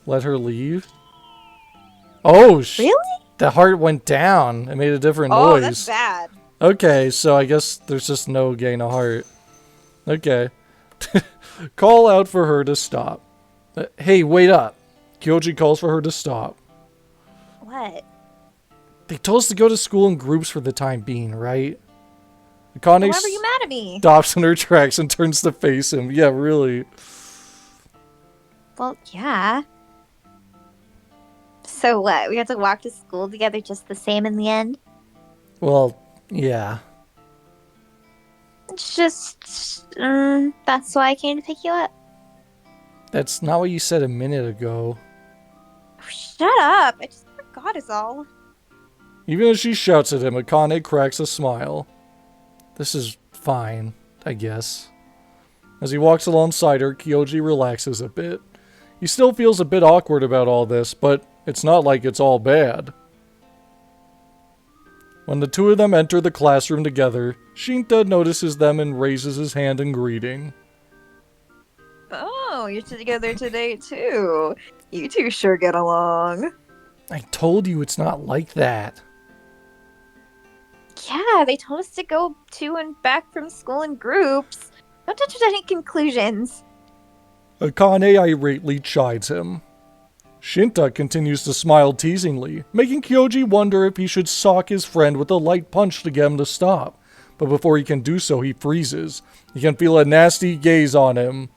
Let her leave? Oh, Really? The heart went down. It made a different Oh, noise. that's bad. Okay, so I guess there's just no getting a heart. Okay. Call out for her to stop. Hey, wait up. Kyoji calls for her to stop. What? They told us to go to school in groups for the time being, right? Akane Why were you mad at me? stops in her tracks and turns to face him. Yeah, really. Well, yeah. So what? We have to walk to school together just the same in the end? Well, yeah. It's just, that's why I came to pick you up. That's not what you said a minute ago. Shut up! I just forgot is all. Even as she shouts at him, Akane cracks a smile. This is fine, I guess. As he walks alongside her, Kyoji relaxes a bit. He still feels a bit awkward about all this, but it's not like it's all bad. When the two of them enter the classroom together, Shinta notices them and raises his hand in greeting. Oh, you're together today too. You two sure get along. I told you it's not like that. Yeah, they told us to go to and back from school in groups. Don't touch any conclusions. Akane irately chides him. Shinta continues to smile teasingly, making Kyoji wonder if he should sock his friend with a light punch to get him to stop. But before he can do so, he freezes. He can feel a nasty gaze on him.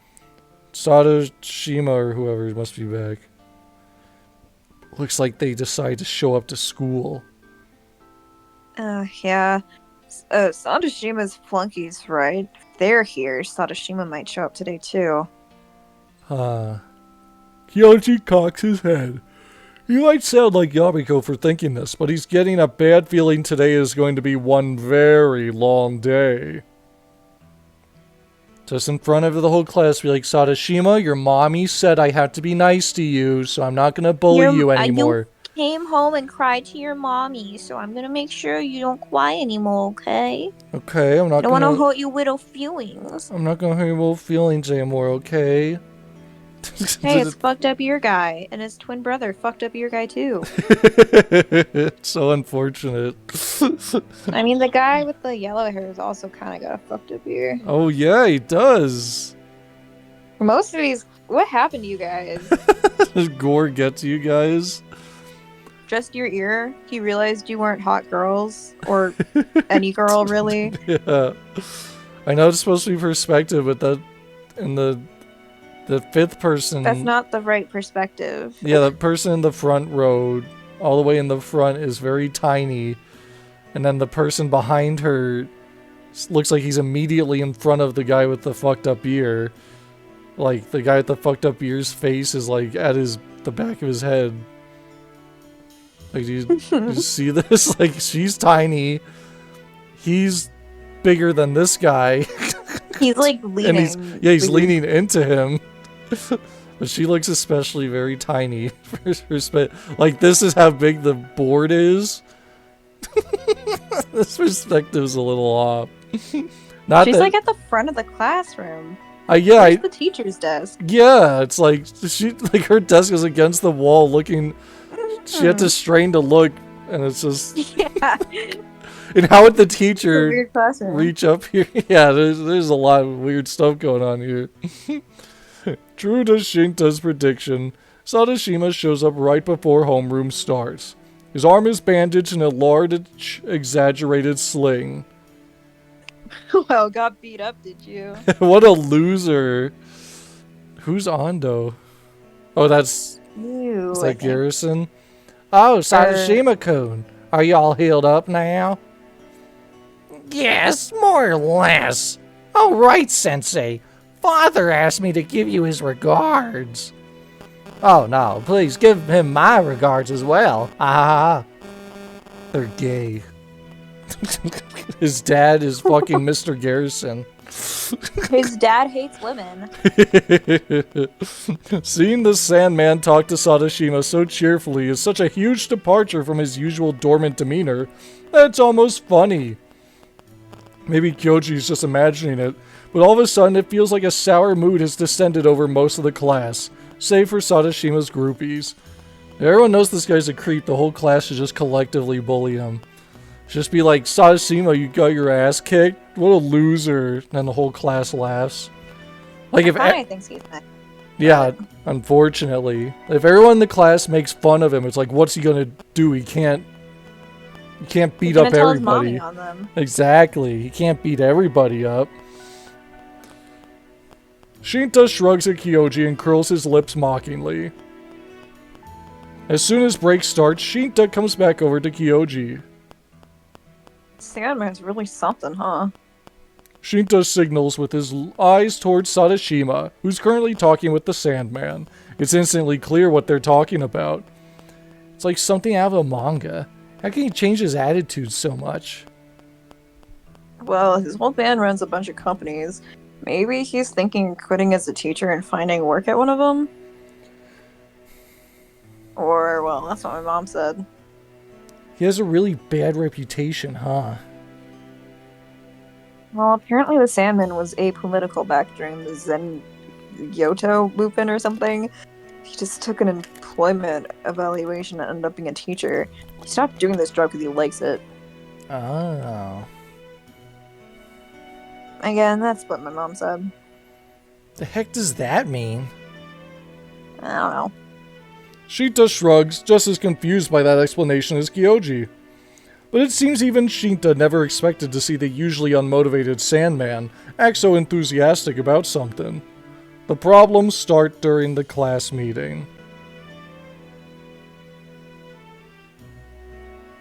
Sadashima or whoever must be back. Looks like they decide to show up to school. Yeah. Sadashima's flunkies, right? If they're here, Sadashima might show up today too. Kyoji cocks his head. He might sound like Yamiko for thinking this, but he's getting a bad feeling today is going to be one very long day. Just in front of the whole class, be like, Sadashima, your mommy said I have to be nice to you, so I'm not going to bully you anymore. You came home and cried to your mommy, so I'm gonna make sure you don't cry anymore, okay? Okay, I'm not I don't going want to hurt your little feelings. I'm not going to hurt your little feelings anymore, okay? Hey, it's fucked up your guy, and his twin brother fucked up your guy too. It's so unfortunate. I mean, the guy with the yellow hair is also kind of got a fucked up ear. Oh yeah, he does. Most of these, what happened to you guys? Does Gore get to you guys? Just your ear? He realized you weren't hot girls, or any girl really? Yeah. I know it's supposed to be perspective, but the fifth person... That's not the right perspective. Yeah, the person in the front row, all the way in the front, is very tiny. And then the person behind her looks like he's immediately in front of the guy with the fucked up ear. Like, the guy with the fucked up ear's face is, like, at the back of his head. Like, do you see this? Like, she's tiny. He's bigger than this guy. He's, like, leaning. And he's leaning into him. But she looks especially very tiny. Like, this is how big the board is. This perspective's a little off. She's like at the front of the classroom. Yeah, the teacher's desk. Yeah, it's like her desk is against the wall, looking. She had to strain to look, and it's just. Yeah. And how would the teacher weird classroom. reach up here? Yeah, there's a lot of weird stuff going on here. True to Shinta's prediction, Sadashima shows up right before homeroom starts. His arm is bandaged in a large, exaggerated sling. Well, got beat up, did you? What a loser. Who's Ando? Oh, that's... You. Is that Garrison? Oh, Sadashima-kun. Are you all healed up now? Yes, more or less. Oh, right, Sensei. Father asked me to give you his regards. Oh, no, please give him my regards as well. Ah, they're gay. His dad is fucking Mr. Garrison. His dad hates women. Seeing the Sandman talk to Sadashima so cheerfully is such a huge departure from his usual dormant demeanor that it's almost funny. Maybe Kyoji's just imagining it, but all of a sudden it feels like a sour mood has descended over most of the class, save for Sadashima's groupies. Everyone knows this guy's a creep, the whole class should just collectively bully him. Just be like, Sadashima, you got your ass kicked? What a loser. And the whole class laughs. Like if Akane thinks he's nice. Yeah, unfortunately. If everyone in the class makes fun of him, it's like, what's he gonna do? He can't beat up tell everybody. his mommy on them. Exactly. He can't beat everybody up. Shinta shrugs at Kyoji and curls his lips mockingly. As soon as break starts, Shinta comes back over to Kyoji. Sandman's really something, huh? Shinta signals with his eyes towards Sadashima, who's currently talking with the Sandman. It's instantly clear what they're talking about. It's like something out of a manga. How can he change his attitude so much? Well, his whole band runs a bunch of companies. Maybe he's thinking of quitting as a teacher and finding work at one of them? Or, well, that's what my mom said. He has a really bad reputation, huh? Well, apparently the Sandman was apolitical back during the Zen Yoto movement or something. He just took an employment evaluation and ended up being a teacher. He stopped doing this job because he likes it. Oh. Again, that's what my mom said. The heck does that mean? I don't know. Shinta shrugs, just as confused by that explanation as Kyoji. But it seems even Shinta never expected to see the usually unmotivated Sandman act so enthusiastic about something. The problems start during the class meeting.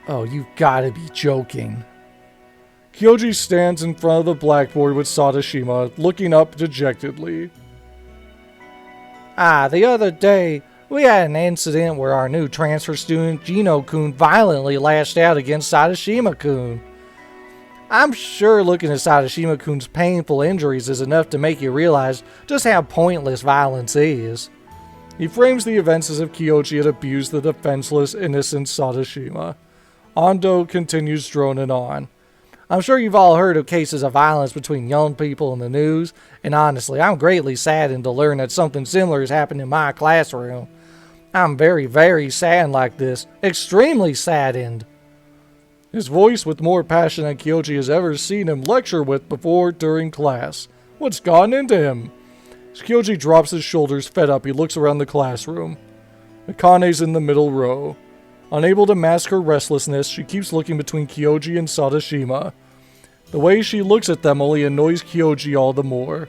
Oh, you've gotta be joking. Kyoji stands in front of the blackboard with Sadashima, looking up dejectedly. The other day, we had an incident where our new transfer student, Gino-kun, violently lashed out against Sadashima-kun. I'm sure looking at Sadashima-kun's painful injuries is enough to make you realize just how pointless violence is. He frames the events as if Kyoji had abused the defenseless, innocent Sadashima. Ando continues droning on. I'm sure you've all heard of cases of violence between young people in the news, and honestly, I'm greatly saddened to learn that something similar has happened in my classroom. I'm very, very saddened like this. Extremely saddened. His voice with more passion than Kyoji has ever seen him lecture with before during class. What's gotten into him? As Kyoji drops his shoulders, fed up, he looks around the classroom. Akane's in the middle row. Unable to mask her restlessness, she keeps looking between Kyoji and Sadashima. The way she looks at them only annoys Kyoji all the more.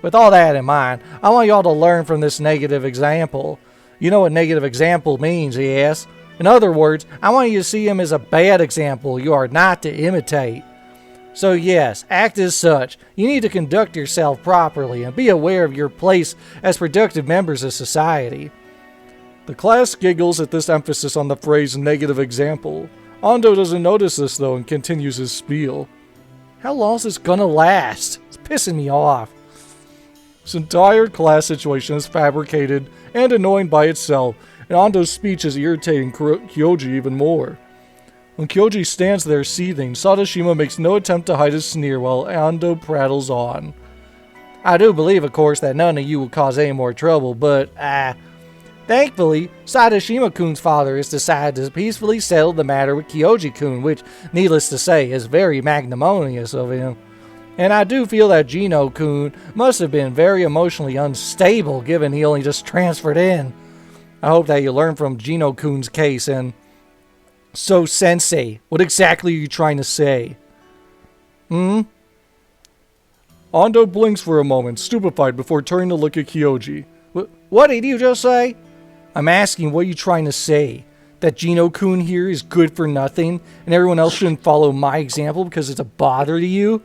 With all that in mind, I want y'all to learn from this negative example. You know what negative example means, yes? In other words, I want you to see him as a bad example you are not to imitate. So yes, act as such. You need to conduct yourself properly and be aware of your place as productive members of society. The class giggles at this emphasis on the phrase negative example. Ando doesn't notice this though and continues his spiel. How long is this gonna last? It's pissing me off. This entire class situation is fabricated and annoying by itself, and Ando's speech is irritating Kyoji even more. When Kyoji stands there seething, Sadashima makes no attempt to hide his sneer while Ando prattles on. I do believe, of course, that none of you will cause any more trouble, but, thankfully, Sadashima-kun's father has decided to peacefully settle the matter with Kyoji-kun, which, needless to say, is very magnanimous of him. And I do feel that Gino-kun must have been very emotionally unstable given he only just transferred in. I hope that you learn from Gino-kun's case and... So, Sensei, what exactly are you trying to say? Ando blinks for a moment, stupefied before turning to look at Kyoji. What did you just say? I'm asking, what are you trying to say? That Gino-kun here is good for nothing, and everyone else shouldn't follow my example because it's a bother to you?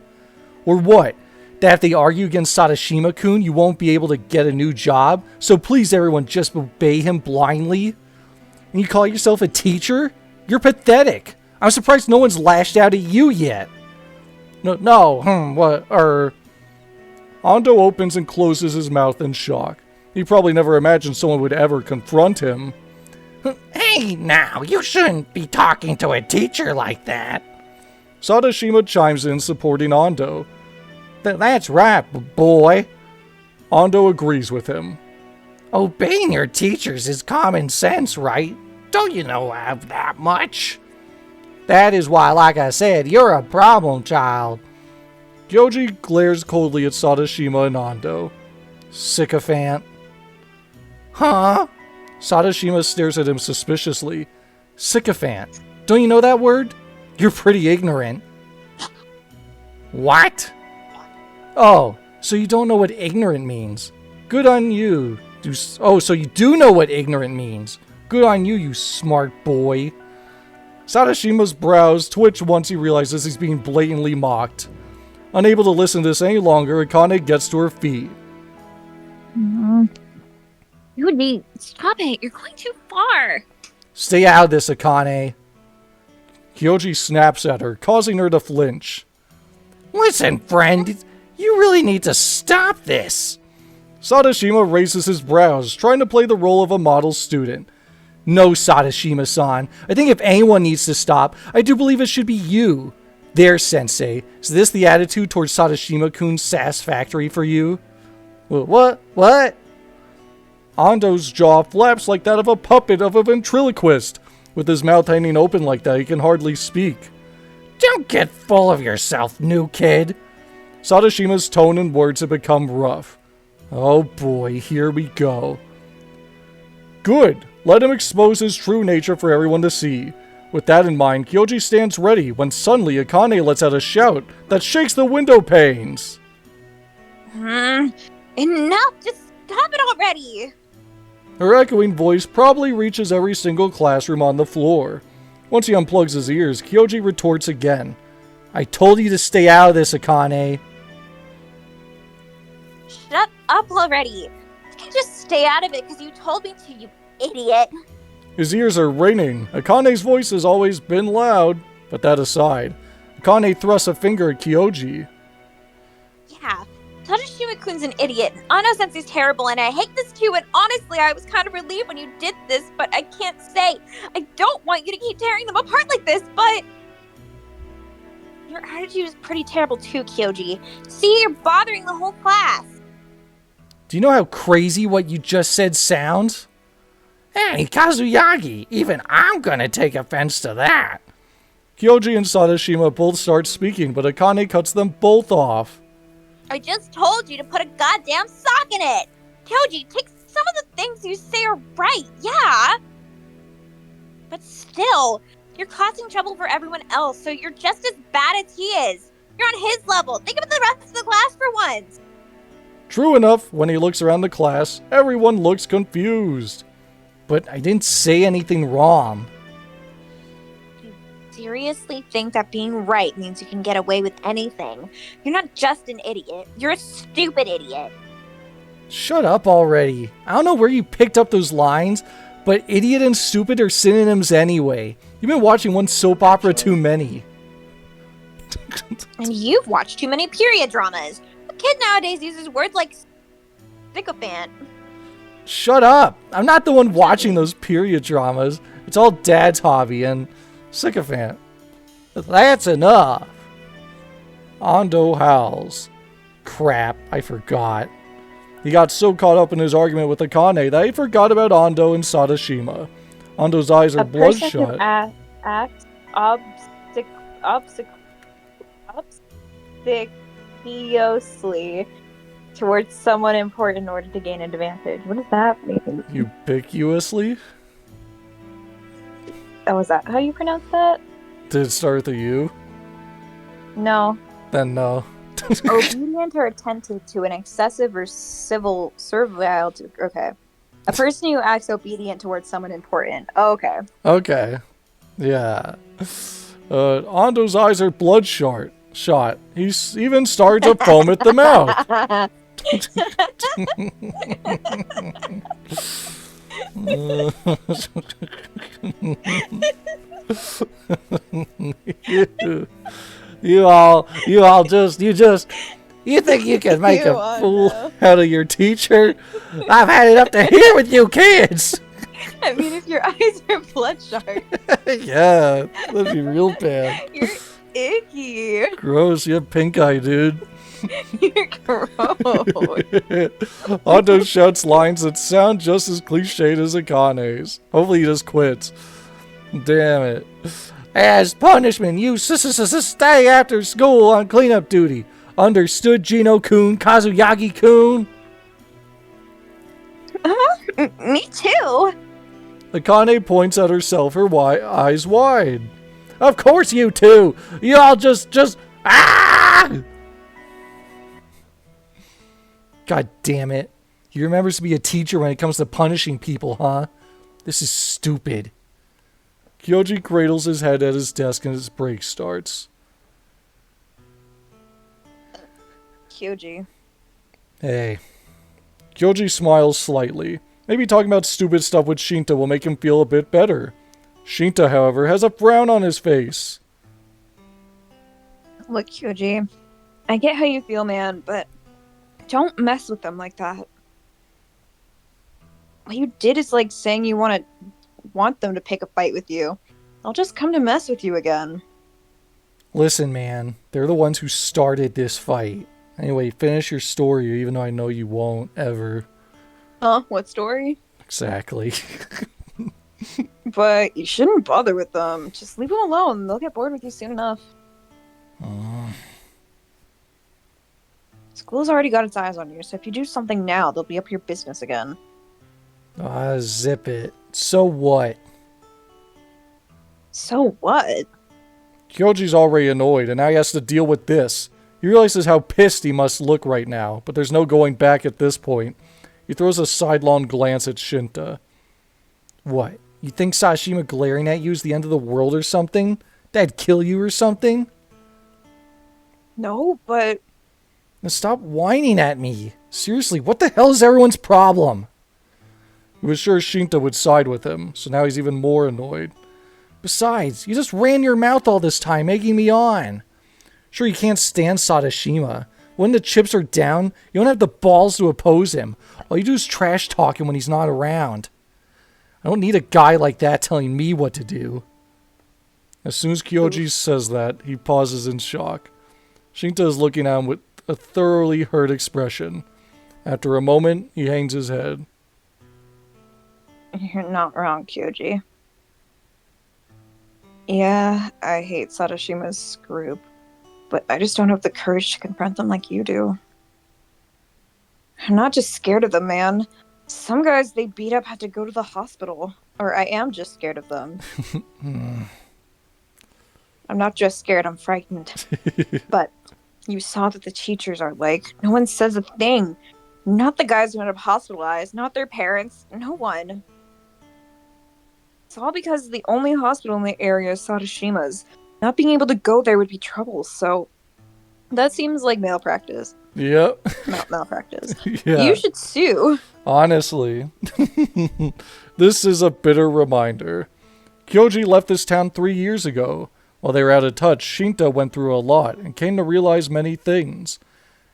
Or what? That if they argue against Sadashima-kun, you won't be able to get a new job? So please everyone just obey him blindly? And you call yourself a teacher? You're pathetic. I'm surprised no one's lashed out at you yet. What, Ando opens and closes his mouth in shock. He probably never imagined someone would ever confront him. Hey, now, you shouldn't be talking to a teacher like that. Sadashima chimes in, supporting Ando. That's right, boy. Ando agrees with him. Obeying your teachers is common sense, right? Don't you know I have that much? That is why, like I said, you're a problem child. Kyoji glares coldly at Sadashima and Ando. Sycophant. Huh? Sadashima stares at him suspiciously. Sycophant. Don't you know that word? You're pretty ignorant. What? Oh, so you don't know what ignorant means. Good on you. So you do know what ignorant means. Good on you, you smart boy. Sadashima's brows twitch once he realizes he's being blatantly mocked. Unable to listen to this any longer, Akane gets to her feet. Yuki, stop it. You're going too far. Stay out of this, Akane. Kyoji snaps at her, causing her to flinch. Listen, friend, you really need to stop this. Sadashima raises his brows, trying to play the role of a model student. No, Sadashima-san. I think if anyone needs to stop, I do believe it should be you. There, Sensei. Is this the attitude towards Sadashima-kun's sass factory for you? What? Ando's jaw flaps like that of a puppet of a ventriloquist. With his mouth hanging open like that, he can hardly speak. Don't get full of yourself, new kid. Sadashima's tone and words have become rough. Oh boy, here we go. Good. Let him expose his true nature for everyone to see. With that in mind, Kyoji stands ready when suddenly Akane lets out a shout that shakes the window panes. Enough! Just stop it already! Her echoing voice probably reaches every single classroom on the floor. Once he unplugs his ears, Kyoji retorts again. I told you to stay out of this, Akane. Shut up already! You can just stay out of it because you told me to, you idiot! His ears are ringing. Akane's voice has always been loud. But that aside, Akane thrusts a finger at Kyoji. Yeah, Tadashima-kun's an idiot. Ano-sensei's terrible, and I hate this too, and honestly, I was kind of relieved when you did this, but I can't say. I don't want you to keep tearing them apart like this, but... Your attitude is pretty terrible too, Kyoji. See, you're bothering the whole class. Do you know how crazy what you just said sounds? Hey, Kazuyagi, even I'm gonna take offense to that. Kyoji and Sadashima both start speaking, but Akane cuts them both off. I just told you to put a goddamn sock in it! Kyoji, take some of the things you say are right, yeah! But still, you're causing trouble for everyone else, so you're just as bad as he is. You're on his level. Think about the rest of the class for once. True enough, when he looks around the class, everyone looks confused. But I didn't say anything wrong. You seriously think that being right means you can get away with anything? You're not just an idiot. You're a stupid idiot. Shut up already. I don't know where you picked up those lines, but idiot and stupid are synonyms anyway. You've been watching one soap opera too many. And you've watched too many period dramas. A kid nowadays uses words like sycophant. Shut up. I'm not the one watching those period dramas. It's all Dad's hobby and sycophant. That's enough. Ando howls. Crap, I forgot. He got so caught up in his argument with Akane that he forgot about Ando and Sadashima. Ando's eyes are bloodshot. Act obsequiously towards someone important in order to gain an advantage. What does that mean? Ubiquitously? Oh, is that how you pronounce that? Did it start with a U? No. Then no. Obedient or attentive to an excessive or servile to... Okay. A person who acts obedient towards someone important. Oh, okay. Okay. Yeah. Ando's eyes are bloodshot. He's even starting to foam at the mouth. You think you can make a fool out of your teacher? I've had it up to here with you kids. I mean, if your eyes are bloodshot. Yeah, that'd be real bad. You're icky. Gross, you have pink eye, dude. You're gross. Ando shouts lines that sound just as cliched as Akane's. Hopefully he just quits. Damn it. As punishment, you stay after school on cleanup duty. Understood, Gino-kun, Kazuyagi-kun? Me too. Akane points at herself, her eyes wide. Of course you two! You all just... Ah! God damn it. He remembers to be a teacher when it comes to punishing people, huh? This is stupid. Kyoji cradles his head at his desk and his break starts. Kyoji. Hey. Kyoji smiles slightly. Maybe talking about stupid stuff with Shinta will make him feel a bit better. Shinta, however, has a frown on his face. Look, Kyoji, I get how you feel, man, but don't mess with them like that. What you did is like saying you want them to pick a fight with you. They'll just come to mess with you again. Listen, man, they're the ones who started this fight. Anyway, finish your story, even though I know you won't, ever. Huh? What story? Exactly. But you shouldn't bother with them. Just leave them alone. They'll get bored with you soon enough. School's already got its eyes on you, so if you do something now, they'll be up your business again. Zip it. So what? So what? Kyoji's already annoyed, and now he has to deal with this. He realizes how pissed he must look right now, but there's no going back at this point. He throws a sidelong glance at Shinta. What? You think Sashima glaring at you is the end of the world or something? That'd kill you or something? No, but... Now stop whining at me. Seriously, what the hell is everyone's problem? He was sure Shinta would side with him, so now he's even more annoyed. Besides, you just ran your mouth all this time, egging me on. Sure, you can't stand Sadashima. When the chips are down, you don't have the balls to oppose him. All you do is trash talk him when he's not around. I don't need a guy like that telling me what to do. As soon as Kyoji says that, he pauses in shock. Shinta is looking at him with a thoroughly hurt expression. After a moment, he hangs his head. You're not wrong, Kyoji. Yeah, I hate Sadashima's group, but I just don't have the courage to confront them like you do. I'm not just scared of them, man. Some guys they beat up have to go to the hospital. Or I am just scared of them. I'm not just scared, I'm frightened. But You saw that the teachers are like. No one says a thing. Not the guys who end up hospitalized, not their parents, no one. It's all because the only hospital in the area is Sadashima's. Not being able to go there would be trouble, so that seems like malpractice. Yep. Malpractice. Yeah. You should sue. Honestly. This is a bitter reminder. Kyoji left this town 3 years ago. While they were out of touch, Shinta went through a lot and came to realize many things.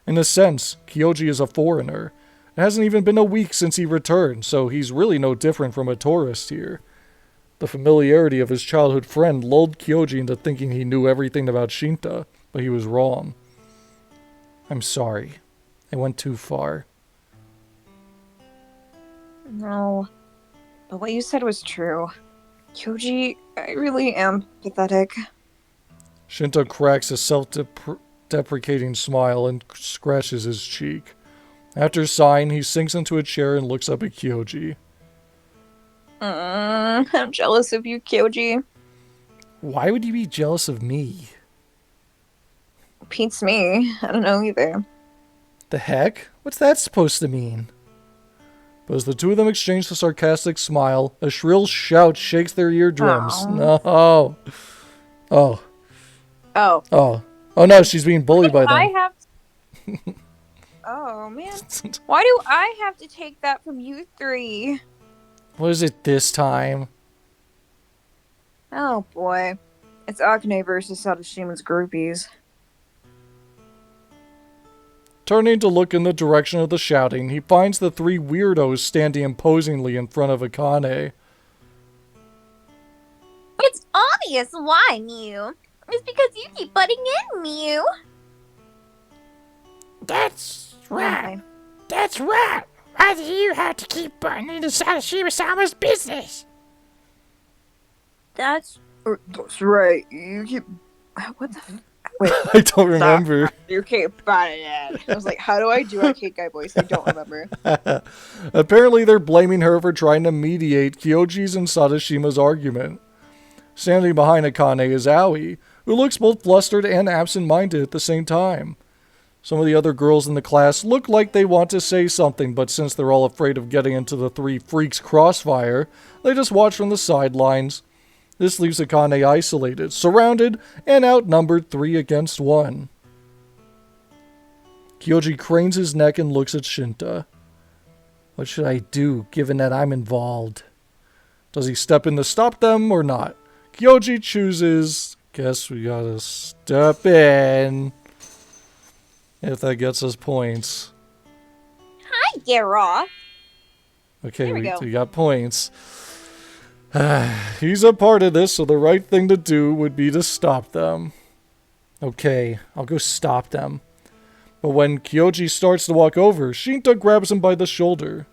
In a sense, Kyoji is a foreigner. It hasn't even been a week since he returned, so he's really no different from a tourist here. The familiarity of his childhood friend lulled Kyoji into thinking he knew everything about Shinta, but he was wrong. I'm sorry. I went too far. No. But what you said was true. Kyoji, I really am pathetic. Shinta cracks a self-deprecating smile and scratches his cheek. After sighing, he sinks into a chair and looks up at Kyoji. I'm jealous of you, Kyoji. Why would you be jealous of me? Beats me. I don't know either. The heck? What's that supposed to mean? But as the two of them exchange a sarcastic smile, a shrill shout shakes their eardrums. Aw. No. Oh. Oh. Oh. Oh no, she's being bullied by I them. have. Oh man, why do I have to take that from you three? What is it this time? Oh boy. It's Akane versus Sadashima's groupies. Turning to look in the direction of the shouting, he finds the 3 weirdos standing imposingly in front of Akane. It's obvious why, Mew. It's because you keep butting in, Mew. That's right. That's right. Why do you have to keep butting into Sadashima-sama's business? That's That's right. You keep. What the? Wait. I don't remember. You keep butting in. I was like, how do I do a Kate Guy voice? I don't remember. Apparently they're blaming her for trying to mediate Kyoji's and Sadashima's argument. Standing behind Akane is Aoi, who looks both flustered and absent-minded at the same time. Some of the other girls in the class look like they want to say something, but since they're all afraid of getting into the 3 freaks' crossfire, they just watch from the sidelines. This leaves Akane isolated, surrounded, and outnumbered 3 against 1. Kyoji cranes his neck and looks at Shinta. What should I do, given that I'm involved? Does he step in to stop them or not? Kyoji chooses. Guess we gotta step in. If that gets us points. hi, Gara. Okay, There we go. we got points. He's a part of this, so the right thing to do would be to stop them. Okay, I'll go stop them. But when Kyoji starts to walk over, Shinta grabs him by the shoulder.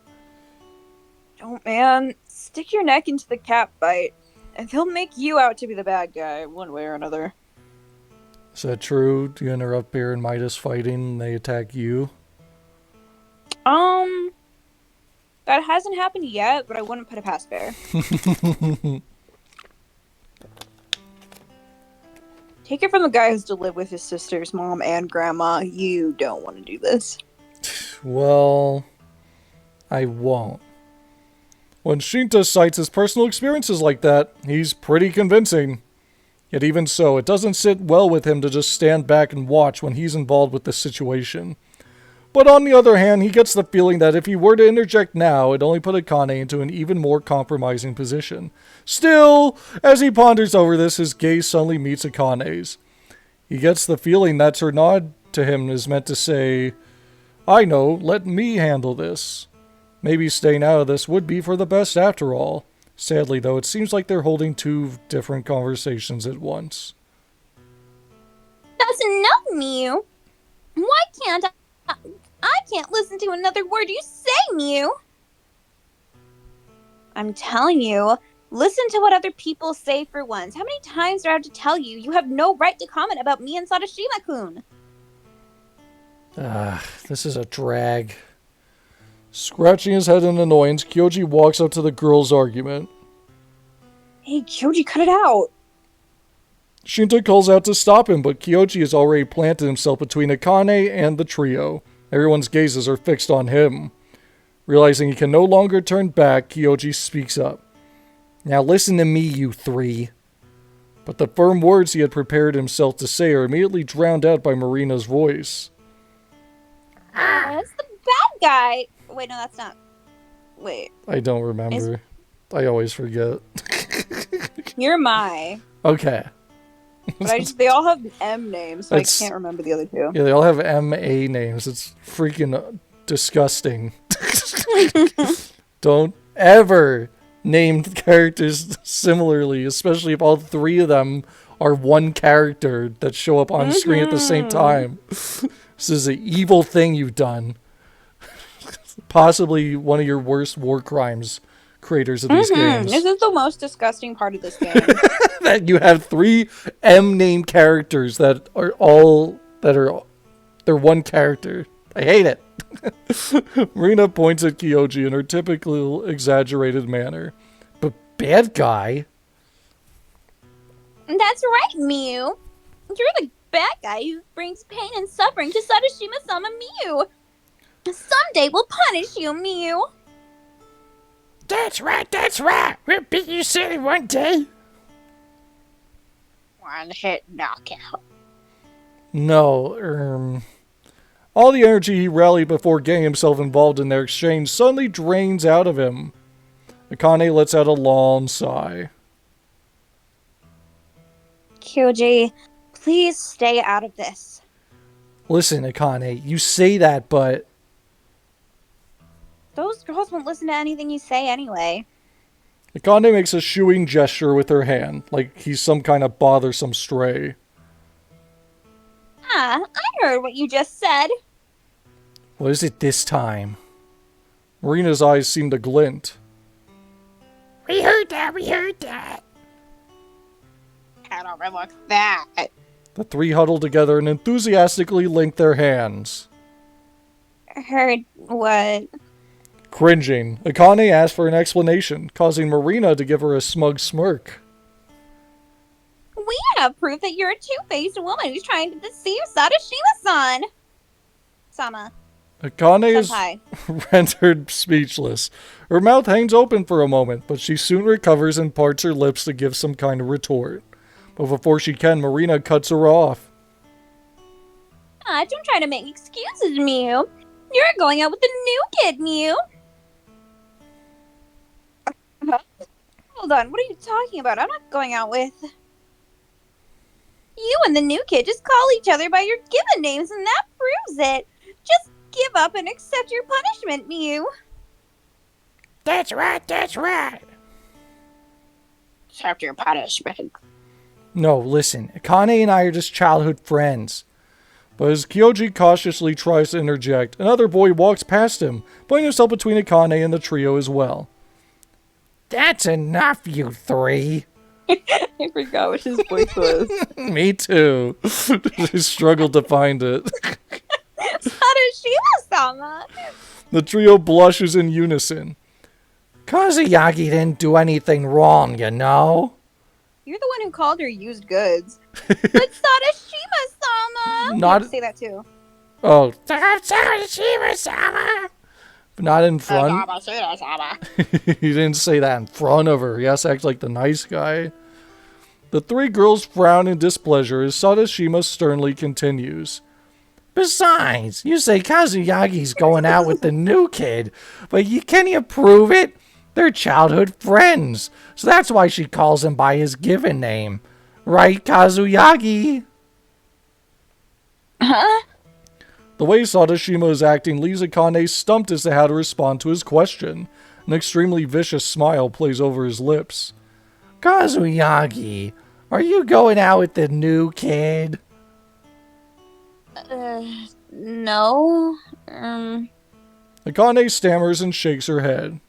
Oh man, stick your neck into the cat bite, and they'll make you out to be the bad guy, one way or another. Is that true? Do you interrupt Bear and Midas fighting and they attack you? That hasn't happened yet, but I wouldn't put it past Bear. Take it from the guy who's to live with his sister's mom and grandma. You don't want to do this. Well, I won't. When Shinta cites his personal experiences like that, he's pretty convincing. Yet even so, it doesn't sit well with him to just stand back and watch when he's involved with this situation. But on the other hand, he gets the feeling that if he were to interject now, it'd only put Akane into an even more compromising position. Still, as he ponders over this, his gaze suddenly meets Akane's. He gets the feeling that her nod to him is meant to say, I know, let me handle this. Maybe staying out of this would be for the best after all. Sadly, though, it seems like they're holding 2 different conversations at once. That's enough, Mew. Why can't I can't listen to another word you say, Mew. I'm telling you, listen to what other people say for once. How many times do I have to tell you you have no right to comment about me and Sadashima-kun? This is a drag. Scratching his head in annoyance, Kyoji walks up to the girls' argument. Hey, Kyoji, cut it out. Shinta calls out to stop him, but Kyoji has already planted himself between Akane and the trio. Everyone's gazes are fixed on him. Realizing he can no longer turn back, Kyoji speaks up. Now listen to me, you three. But the firm words he had prepared himself to say are immediately drowned out by Marina's voice. That's the bad guy. Wait, no, that's not. Wait. I don't remember. I always forget. You're my. Okay. But they all have M names, so It's- I can't remember the other two. Yeah, they all have M.A. names. It's freaking disgusting. Don't ever name characters similarly, especially if all three of them are one character that show up on screen at the same time. This is an evil thing you've done. Possibly one of your worst war crimes, creators of these games. This is the most disgusting part of this game. That you have three M-name characters that are they're one character. I hate it. Marina points at Kyoji in her typical exaggerated manner. But bad guy? That's right, Mew. You're the bad guy who brings pain and suffering to Sadashima-sama Mew. Someday we'll punish you, Mew. That's right, that's right. We'll beat you silly one day. One hit knockout. No, all the energy he rallied before getting himself involved in their exchange suddenly drains out of him. Akane lets out a long sigh. Kyoji, please stay out of this. Listen, Akane, you say that, but Those girls won't listen to anything you say anyway. Akane makes a shooing gesture with her hand, like he's some kind of bothersome stray. Ah, I heard what you just said. What is it this time? Marina's eyes seem to glint. We heard that, we heard that. Can't overlook that. The three huddle together and enthusiastically link their hands. Heard what? Cringing, Akane asks for an explanation, causing Marina to give her a smug smirk. We have proof that you're a two-faced woman who's trying to deceive Sadashima-san. Sama. Akane is Senpai. rendered speechless. Her mouth hangs open for a moment, but she soon recovers and parts her lips to give some kind of retort. But before she can, Marina cuts her off. Ah, don't try to make excuses, Mew. You're going out with the new kid, Mew. Hold on, what are you talking about? I'm not going out with. You and the new kid just call each other by your given names, and that proves it. Just give up and accept your punishment, Mew. That's right, that's right. Accept your punishment. No, listen, Akane and I are just childhood friends. But as Kyoji cautiously tries to interject, another boy walks past him, putting himself between Akane and the trio as well. That's enough, you three. I forgot what his voice was. Me too. I struggled to find it. Sadashima-sama. The trio blushes in unison. Kazuyagi didn't do anything wrong, you know? You're the one who called her used goods. But Sadashima-sama. Not Say that too. oh, Kazuyagi-sama. not in front. He didn't say that in front of her. He has to act like the nice guy. The three girls frown in displeasure as Sadashima sternly continues. Besides, you say Kazuyagi's going out with the new kid, but can you prove it? They're childhood friends, so that's why she calls him by his given name. Right, Kazuyagi? Huh? The way Sadashima is acting leaves Akane stumped as to how to respond to his question. An extremely vicious smile plays over his lips. Kazuyagi, are you going out with the new kid? No. Akane stammers and shakes her head.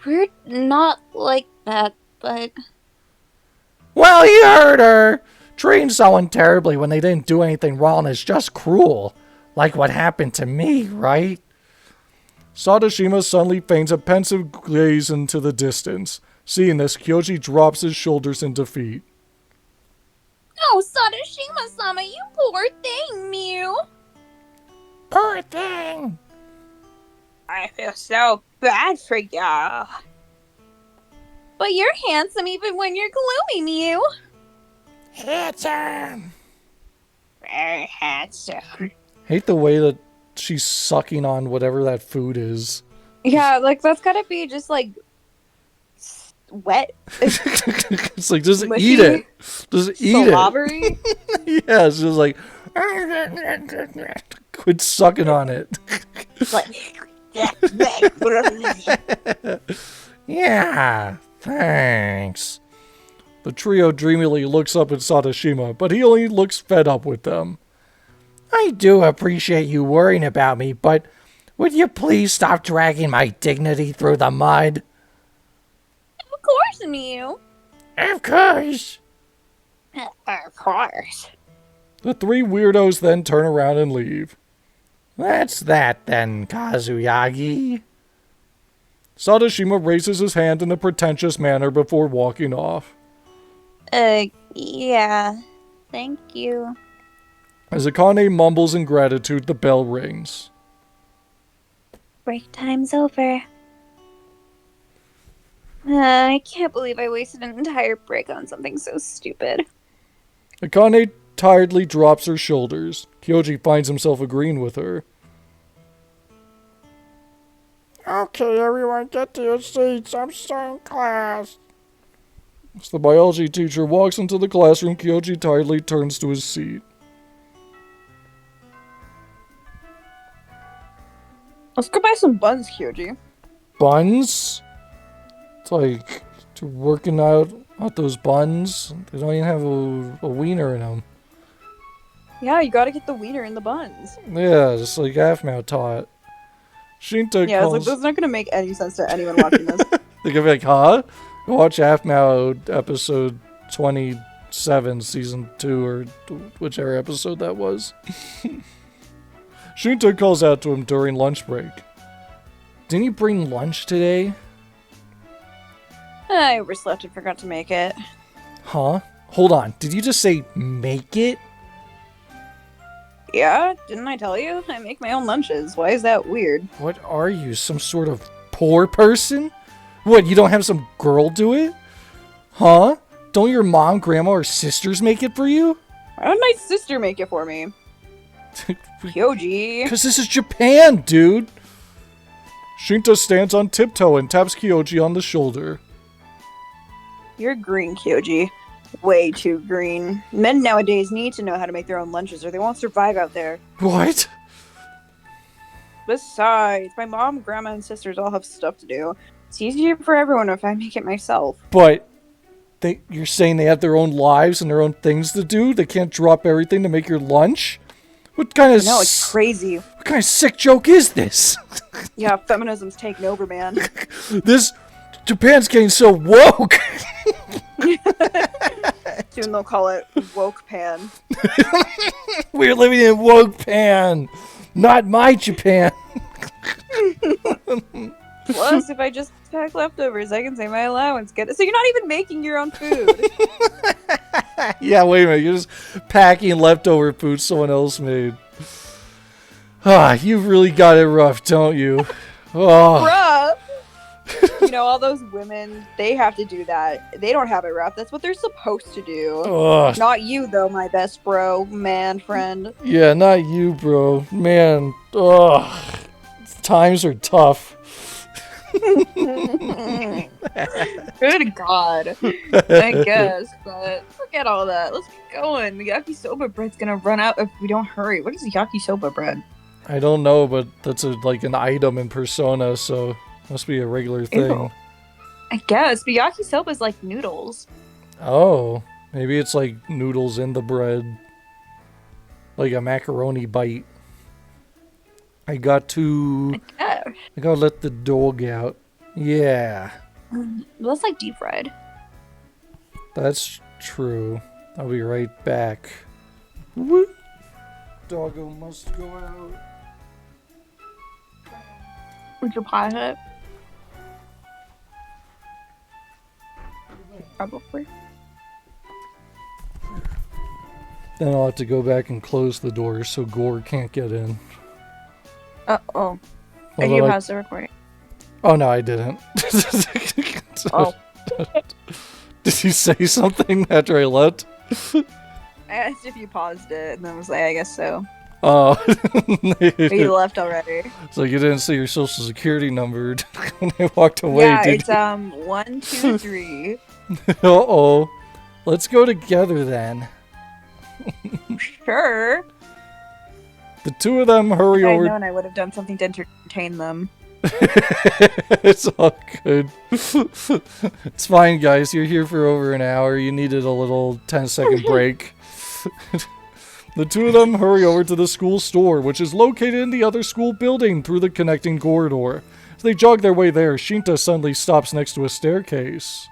We're not like that, but... Well, you heard her. Treating someone terribly when they didn't do anything wrong is just cruel. Like what happened to me, right? Sadashima suddenly feigns a pensive gaze into the distance. Seeing this, Kyoji drops his shoulders in defeat. Oh, Sadashima-sama, you poor thing, Mew. Poor thing. I feel so bad for ya. But you're handsome even when you're gloomy, Mew. Handsome. Very handsome. Hate the way that she's sucking on whatever that food is. Yeah, like that's gotta be just like wet, It's like, just mushy, eat it. Just eat slobbery. it. Yeah, it's just like, quit sucking on it. Yeah, thanks. The trio dreamily looks up at Sadashima, but he only looks fed up with them. I do appreciate you worrying about me, but would you please stop dragging my dignity through the mud? Of course, Mew. Of course. Of course. The three weirdos then turn around and leave. That's that then, Kazuyagi. Sadashima raises his hand in a pretentious manner before walking off. Yeah. Thank you. As Akane mumbles in gratitude, the bell rings. Break time's over. I can't believe I wasted an entire break on something so stupid. Akane tiredly drops her shoulders. Kyoji finds himself agreeing with her. Okay, everyone, get to your seats. I'm starting class. As the biology teacher walks into the classroom, Kyoji tiredly turns to his seat. Let's go buy some buns, Kyoji. Buns? It's like, you're working out those buns. They don't even have a wiener in them. Yeah, you gotta get the wiener in the buns. Yeah, just like Afmao taught. Shinta Yeah, I was calls... like, that's not gonna make any sense to anyone watching this. They're gonna be like, huh? Watch Afmao episode 27, season 2, or whichever episode that was. Shinta calls out to him during lunch break. Didn't you bring lunch today? I overslept and forgot to make it. Huh? Hold on. Did you just say make it? Yeah, didn't I tell you? I make my own lunches. Why is that weird? What are you, some sort of poor person? What, you don't have some girl do it? Huh? Don't your mom, grandma, or sisters make it for you? Why don't my sister make it for me? Kyoji. Because this is Japan, dude! Shinta stands on tiptoe and taps Kyoji on the shoulder. You're green, Kyoji. Way too green. Men nowadays need to know how to make their own lunches or they won't survive out there. What? Besides, my mom, grandma, and sisters all have stuff to do. It's easier for everyone if I make it myself. But you're saying they have their own lives and their own things to do? They can't drop everything to make your lunch? What kind of No, it's crazy. What kind of sick joke is this? Yeah, feminism's taking over, man. Japan's getting so woke. Soon they'll call it woke pan. We're living in woke pan, not my Japan. Plus, if I just pack leftovers, I can save my allowance. Get it? So you're not even making your own food. Yeah, wait a minute. You're just packing leftover food someone else made. Ah, you've really got it rough, don't you? Oh. Bruh! You know, all those women, they have to do that. They don't have it rough. That's what they're supposed to do. Ugh. Not you, though, my best bro, man, friend. Yeah, not you, bro. Man, ugh. Times are tough. Good God. I guess, but forget all that. Let's get going. The yakisoba bread's gonna run out if we don't hurry. What is yakisoba bread? I don't know, but that's like an item in Persona, so must be a regular thing. Ew. I guess, but yakisoba is like noodles. Oh, maybe it's like noodles in the bread. Like a macaroni bite. I gotta let the dog out. Yeah. Well, that's like deep fried. That's true. I'll be right back. Woo. Doggo must go out. Would your pie hit? Probably. Then I'll have to go back and close the door so Gore can't get in. Oh. Although You I- paused the recording. Oh no, I didn't. Oh. Did you say something after I left? I asked if you paused it, and then was like, I guess so. Oh. But you left already. So you didn't say your social security number when I walked away, Yeah, did it's 1, 2, 3. you? Uh-oh. Let's go together then. Sure. The two of them hurry If I had over. known, I would have done something to entertain them. It's all good. It's fine, guys. You're here for over an hour. You needed a little 10-second break. The two of them hurry over to the school store, which is located in the other school building through the connecting corridor. As they jog their way there, Shinta suddenly stops next to a staircase.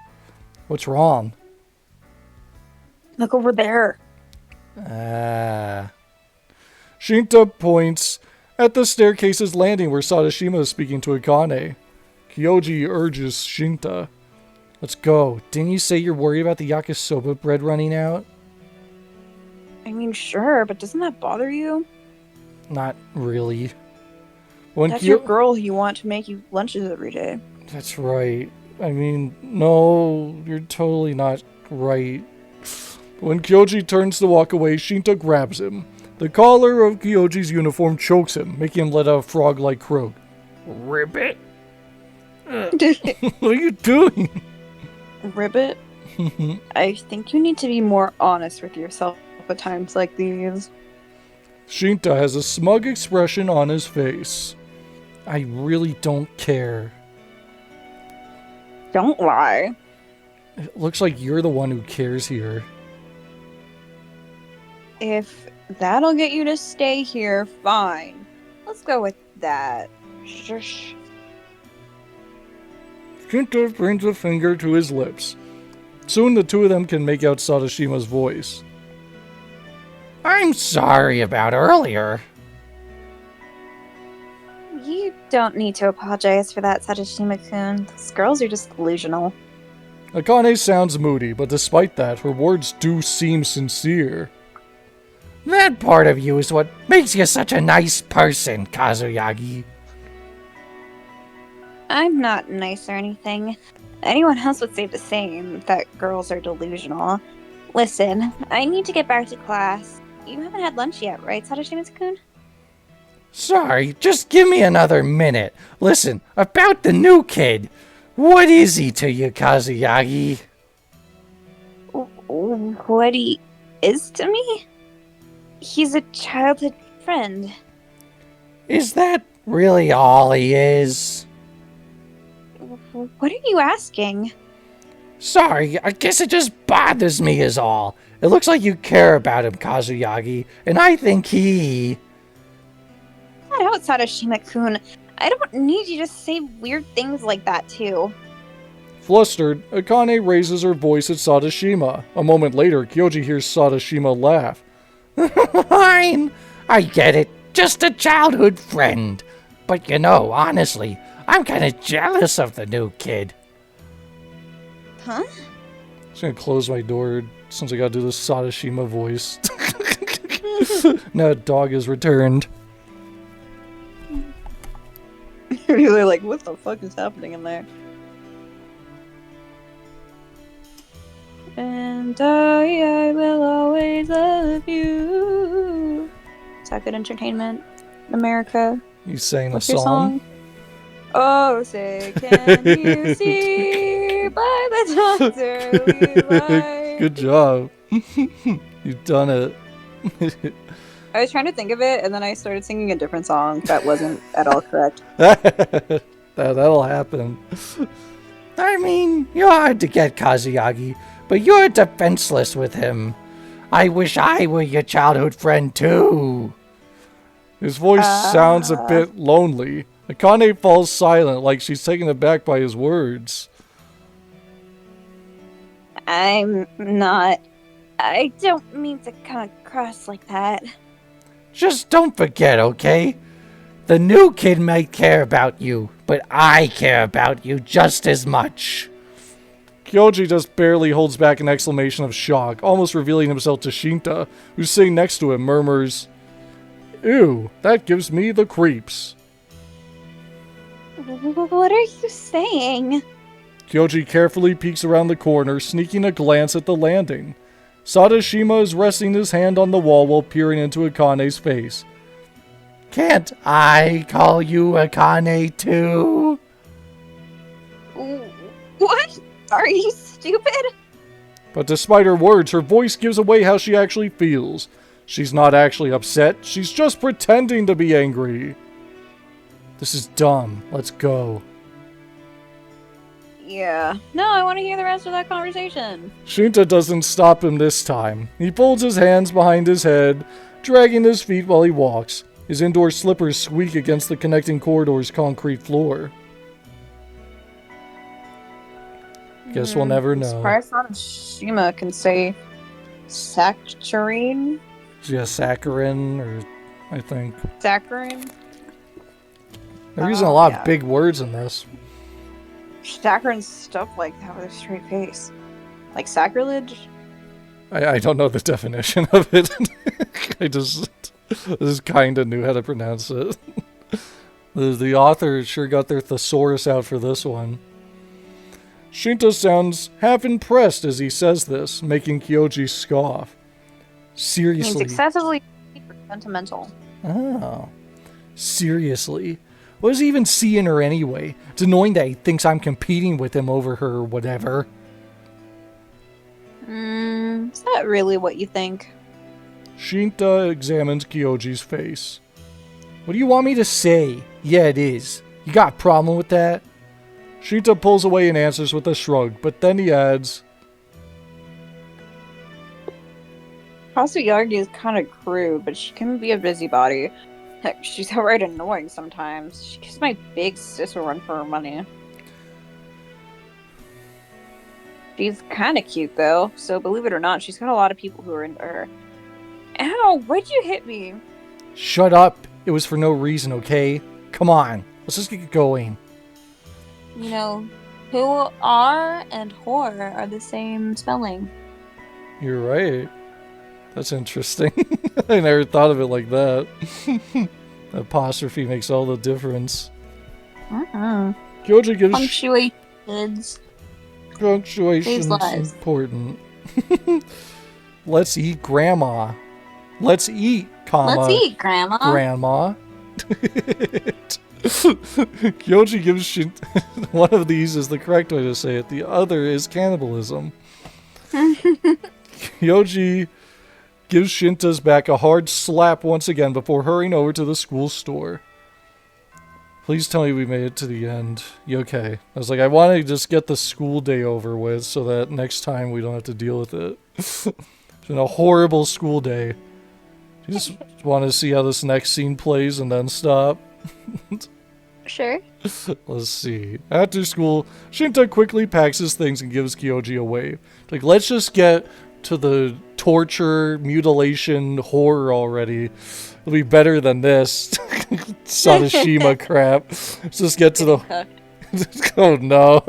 What's wrong? Look over there. Ah. Shinta points at the staircase's landing where Sadashima is speaking to Akane. Kyoji urges Shinta. Let's go. Didn't you say you're worried about the yakisoba bread running out? I mean, sure, but doesn't that bother you? Not really. When That's your girl you want to make you lunches every day. That's right. I mean, no, you're totally not right. When Kyoji turns to walk away, Shinta grabs him. The collar of Kyoji's uniform chokes him, making him let out a frog-like croak. Ribbit? What are you doing? Ribbit, I think you need to be more honest with yourself at times like these. Shinta has a smug expression on his face. I really don't care. Don't lie. It looks like you're the one who cares here. If that'll get you to stay here, fine. Let's go with that. Shush. Shinta brings a finger to his lips. Soon the two of them can make out Sadashima's voice. I'm sorry about earlier. You don't need to apologize for that, Sadashima-kun. Those girls are just delusional. Akane sounds moody, but despite that, her words do seem sincere. That part of you is what makes you such a nice person, Kazuyagi. I'm not nice or anything. Anyone else would say the same, that girls are delusional. Listen, I need to get back to class. You haven't had lunch yet, right, Sadashima-kun? Sorry, just give me another minute. Listen, about the new kid. What is he to you, Kazuyagi? What he is to me? He's a childhood friend. Is that really all he is? What are you asking? Sorry, I guess it just bothers me is all. It looks like you care about him, Kazuyagi, and I think he... Not out, Sadashima-kun. I don't need you to say weird things like that, too. Flustered, Akane raises her voice at Sadashima. A moment later, Kyoji hears Sadashima laugh. Fine, I get it. Just a childhood friend. But you know, honestly, I'm kind of jealous of the new kid. Huh? I'm just gonna close my door since I gotta do the Sadashima voice. Now dog is returned. You're really like, what the fuck is happening in there? And I will always love you. Is that good entertainment? America. You sang a What's your song? song? Oh, say, can you see by the dawn's early light? Good job. You've done it. I was trying to think of it, and then I started singing a different song that wasn't at all correct. That'll happen. I mean, you're hard to get, Kazuyagi, but you're defenseless with him. I wish I were your childhood friend, too. His voice sounds a bit lonely. Akane falls silent, like she's taken aback by his words. I'm not. I don't mean to come across like that. Just don't forget, okay? The new kid might care about you, but I care about you just as much. Kyoji just barely holds back an exclamation of shock, almost revealing himself to Shinta, who's sitting next to him, murmurs, "Ew, that gives me the creeps." What are you saying? Kyoji carefully peeks around the corner, sneaking a glance at the landing. Sadashima is resting his hand on the wall while peering into Akane's face. Can't I call you Akane too? What? Are you stupid? But despite her words, her voice gives away how she actually feels. She's not actually upset, she's just pretending to be angry. This is dumb. Let's go. Yeah. No, I want to hear the rest of that conversation. Shinta doesn't stop him this time. He folds his hands behind his head, dragging his feet while he walks. His indoor slippers squeak against the connecting corridor's concrete floor. Guess we'll never know. Surprised Sadashima can say saccharine? Yeah, saccharin, or I think. Saccharin? They're using a lot yeah. of big words in this. Saccharin stuff like that with a straight face. Like sacrilege? I don't know the definition of it. I just kind of knew how to pronounce it. The author sure got their thesaurus out for this one. Shinta sounds half impressed as he says this, making Kyoji scoff. Seriously. Means excessively sentimental. Oh. Seriously. What does he even see in her anyway? It's annoying that he thinks I'm competing with him over her or whatever. Is that really what you think? Shinta examines Kyoji's face. What do you want me to say? Yeah, it is. You got a problem with that? Shinta pulls away and answers with a shrug, but then he adds, Kasuyagi is kind of crude, but she can be a busybody. Heck, she's outright annoying sometimes. She gives my big sis a run for her money. She's kind of cute, though, so believe it or not, she's got a lot of people who are into her. Ow, why'd you hit me? Shut up. It was for no reason, okay? Come on. Let's just get going. You know, who are and whore are the same spelling. You're right. That's interesting. I never thought of it like that. Apostrophe makes all the difference. Kyoji gives... Punctuations. Punctuation These is lies. important. Let's eat, Grandma. Let's eat, comma. Let's eat, Grandma. Grandma. Kyoji gives one of these is the correct way to say it. The other is cannibalism. Kyoji gives Shinta's back a hard slap once again before hurrying over to the school store. Please tell me we made it to the end. You okay? I was like, I want to just get the school day over with so that next time we don't have to deal with it. It's been a horrible school day. You just want to see how this next scene plays and then stop. Sure. Let's see. After school, Shinta quickly packs his things and gives Kyoji a wave. Like, let's just get to the torture, mutilation, horror already. It'll be better than this. Sadashima crap. Let's just get to the... Oh no.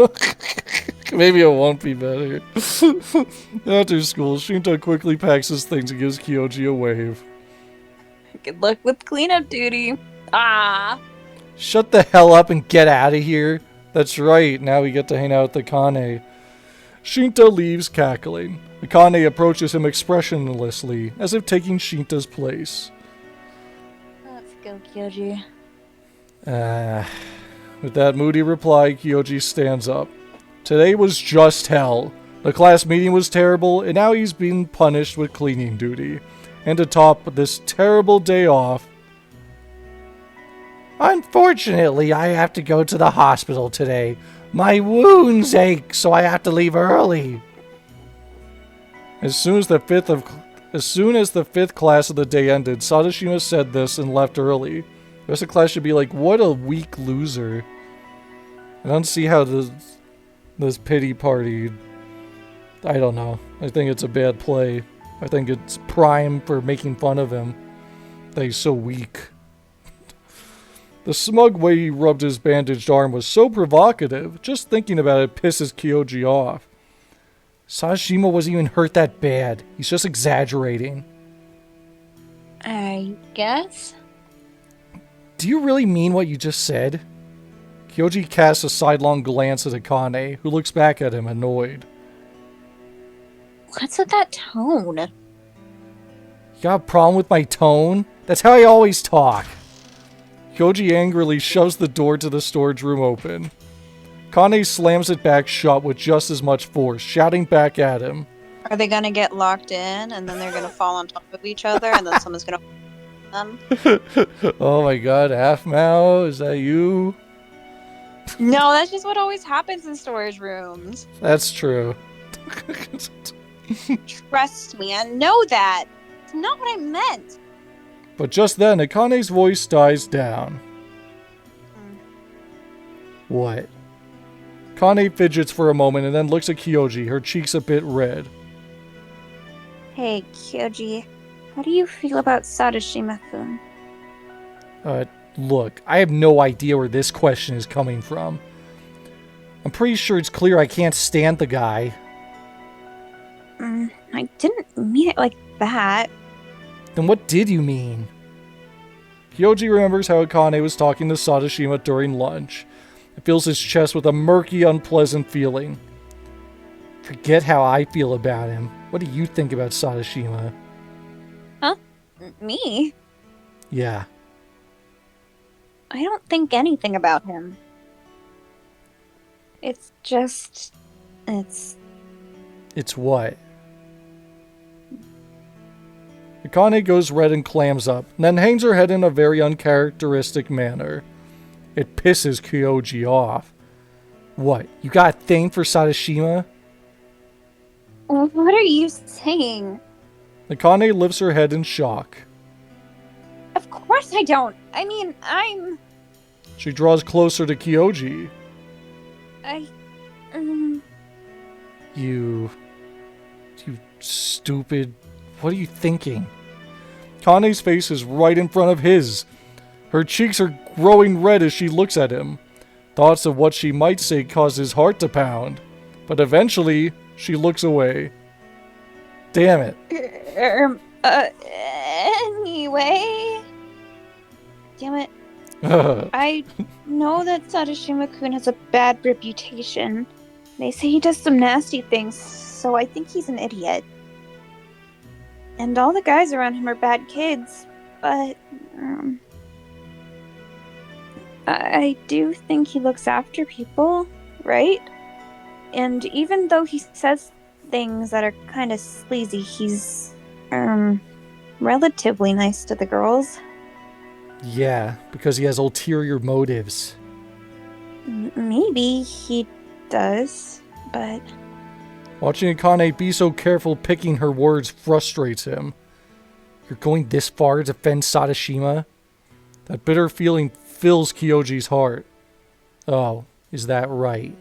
Maybe it won't be better. After school, Shinta quickly packs his things and gives Kyoji a wave. Good luck with cleanup duty. Ah. Shut the hell up and get out of here. That's right, now we get to hang out with Akane. Shinta leaves cackling. Akane approaches him expressionlessly, as if taking Shinta's place. Let's go, Kyoji. With that moody reply, Kyoji stands up. Today was just hell. The class meeting was terrible, and now he's being punished with cleaning duty. And to top this terrible day off, Unfortunately, I have to go to the hospital today. My wounds ache, so I have to leave early. As soon as the fifth class of the day ended, Sadashima said this and left early. The rest of the class should be like, what a weak loser. I don't see how this pity party... I don't know. I think it's a bad play. I think it's prime for making fun of him. That he's so weak. The smug way he rubbed his bandaged arm was so provocative, just thinking about it pisses Kyoji off. Sadashima wasn't even hurt that bad. He's just exaggerating. I guess. Do you really mean what you just said? Kyoji casts a sidelong glance at Akane, who looks back at him annoyed. What's with that tone? You got a problem with my tone? That's how I always talk. Kyoji angrily shoves the door to the storage room open. Kane slams it back shut with just as much force, shouting back at him. Are they gonna get locked in and then they're gonna fall on top of each other and then someone's gonna them? Oh my god, Half Mao, is that you? No, that's just what always happens in storage rooms. That's true. Trust me, I know that. It's not what I meant. But just then, Akane's voice dies down. What? Kane fidgets for a moment and then looks at Kyoji, her cheeks a bit red. Hey, Kyoji. How do you feel about Sadashima-kun? Look, I have no idea where this question is coming from. I'm pretty sure it's clear I can't stand the guy. I didn't mean it like that. Then what did you mean? Kyoji remembers how Akane was talking to Sadashima during lunch. It fills his chest with a murky, unpleasant feeling. Forget how I feel about him. What do you think about Sadashima? Huh? Me? Yeah. I don't think anything about him. It's just... It's what? Akane goes red and clams up, and then hangs her head in a very uncharacteristic manner. It pisses Kyoji off. What, you got a thing for Sadashima? What are you saying? Akane lifts her head in shock. Of course I don't. I mean, She draws closer to Kyoji. You stupid... What are you thinking? Kane's face is right in front of his. Her cheeks are growing red as she looks at him. Thoughts of what she might say cause his heart to pound. But eventually, she looks away. Damn it. Anyway... Damn it. I know that Sadashima-kun has a bad reputation. They say he does some nasty things, so I think he's an idiot. And all the guys around him are bad kids, but... I do think he looks after people, right? And even though he says things that are kind of sleazy, he's, relatively nice to the girls. Yeah, because he has ulterior motives. Maybe he does, but... Watching Akane be so careful picking her words frustrates him. You're going this far to defend Sadashima? That bitter feeling fills Kyoji's heart. Oh, is that right?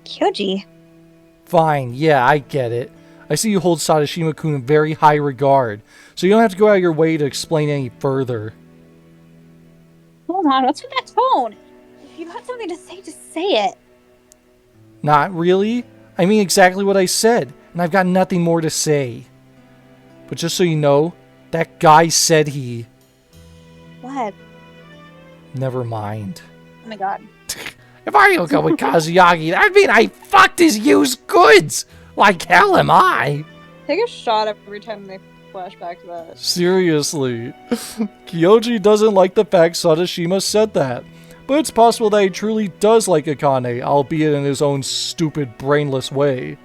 Kyoji? Fine, yeah, I get it. I see you hold Sadashima-kun in very high regard, so you don't have to go out of your way to explain any further. Hold on, what's with that tone? If you got something to say, just say it. Not really. I mean exactly what I said, and I've got nothing more to say. But just so you know, that guy said he... What? Never mind. Oh my god. If I hook up with Kazuyagi, that'd mean I fucked his used goods. Like hell am I. Take a shot every time they flash back to that. Seriously. Kyoji doesn't like the fact Sadashima said that. But it's possible that he truly does like Akane, albeit in his own stupid, brainless way.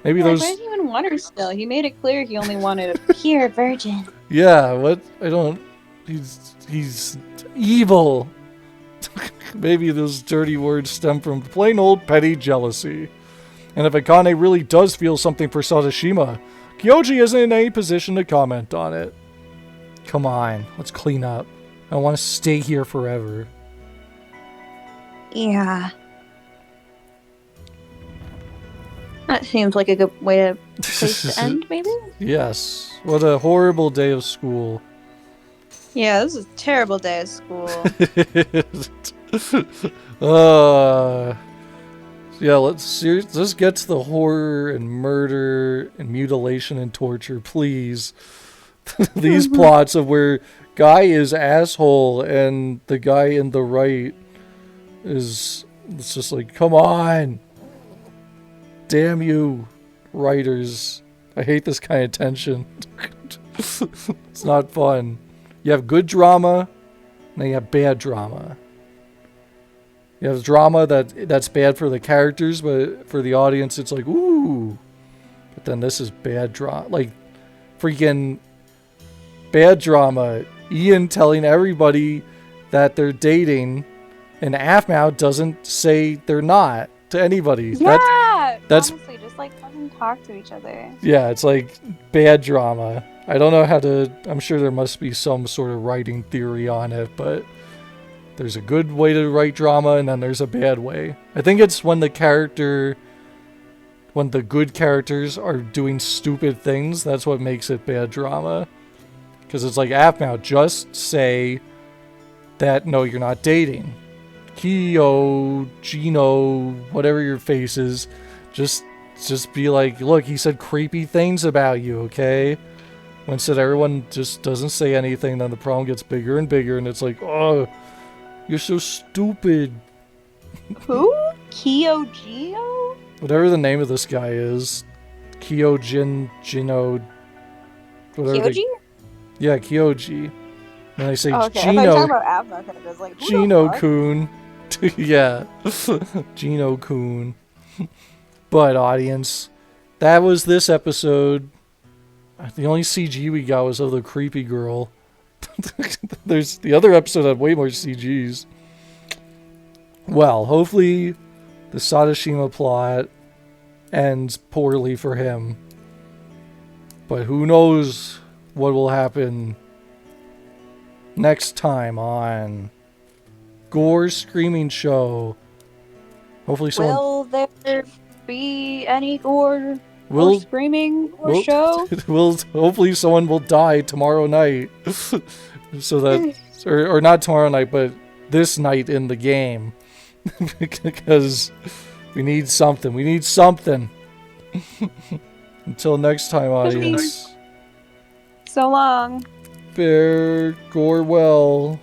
Maybe Why those... does he even want her still? He made it clear he only wanted a Pure virgin. Yeah, what? I don't... He's evil. Maybe those dirty words stem from plain old petty jealousy. And if Akane really does feel something for Sadashima, Kyoji isn't in any position to comment on it. Come on, let's clean up. I want to stay here forever. Yeah. That seems like a good way to place to end, maybe? Yes. What a horrible day of school. Yeah, this is a terrible day of school. Yeah, let's get to the horror and murder and mutilation and torture, please. These plots of where guy is asshole and the guy in the right is, it's just like, come on. Damn you, writers. I hate this kind of tension. It's not fun. You have good drama, and then you have bad drama. You have drama that's bad for the characters, but for the audience, it's like, ooh. But then this is bad drama. Like, freaking bad drama. Ian telling everybody that they're dating, and Afmao doesn't say they're not to anybody. Yeah! That's honestly, just like doesn't talk to each other. yeah, it's like bad drama. I don't know how to, I'm sure there must be some sort of writing theory on it, but there's a good way to write drama and then there's a bad way. I think it's when the good characters are doing stupid things, that's what makes it bad drama. Because it's like, Afmao, just say that, no, you're not dating. Kyo, Gino, whatever your face is, just be like, look, he said creepy things about you, okay? Instead, everyone just doesn't say anything, then the problem gets bigger and bigger, and it's like, oh, you're so stupid. Who? Kyo? Whatever the name of this guy is. Gino... Whatever. Kyoji? Yeah, Kyoji. And I say Oh, okay, I thought you were talking about Avna, kind of was like, who the fuck? Gino-kun. Yeah. Gino-kun. But, audience, that was this episode. The only CG we got was of the creepy girl. There's the other episode had way more CGs. Well, hopefully the Sadashima plot ends poorly for him. But who knows what will happen next time on Gore's Screaming Show. Hopefully someone... Will there be any gore or will screaming or show? Hopefully someone will die tomorrow night. So that... Or not tomorrow night, but this night in the game. Because we need something. We need something. Until next time, audience. So long. Fare Gore well.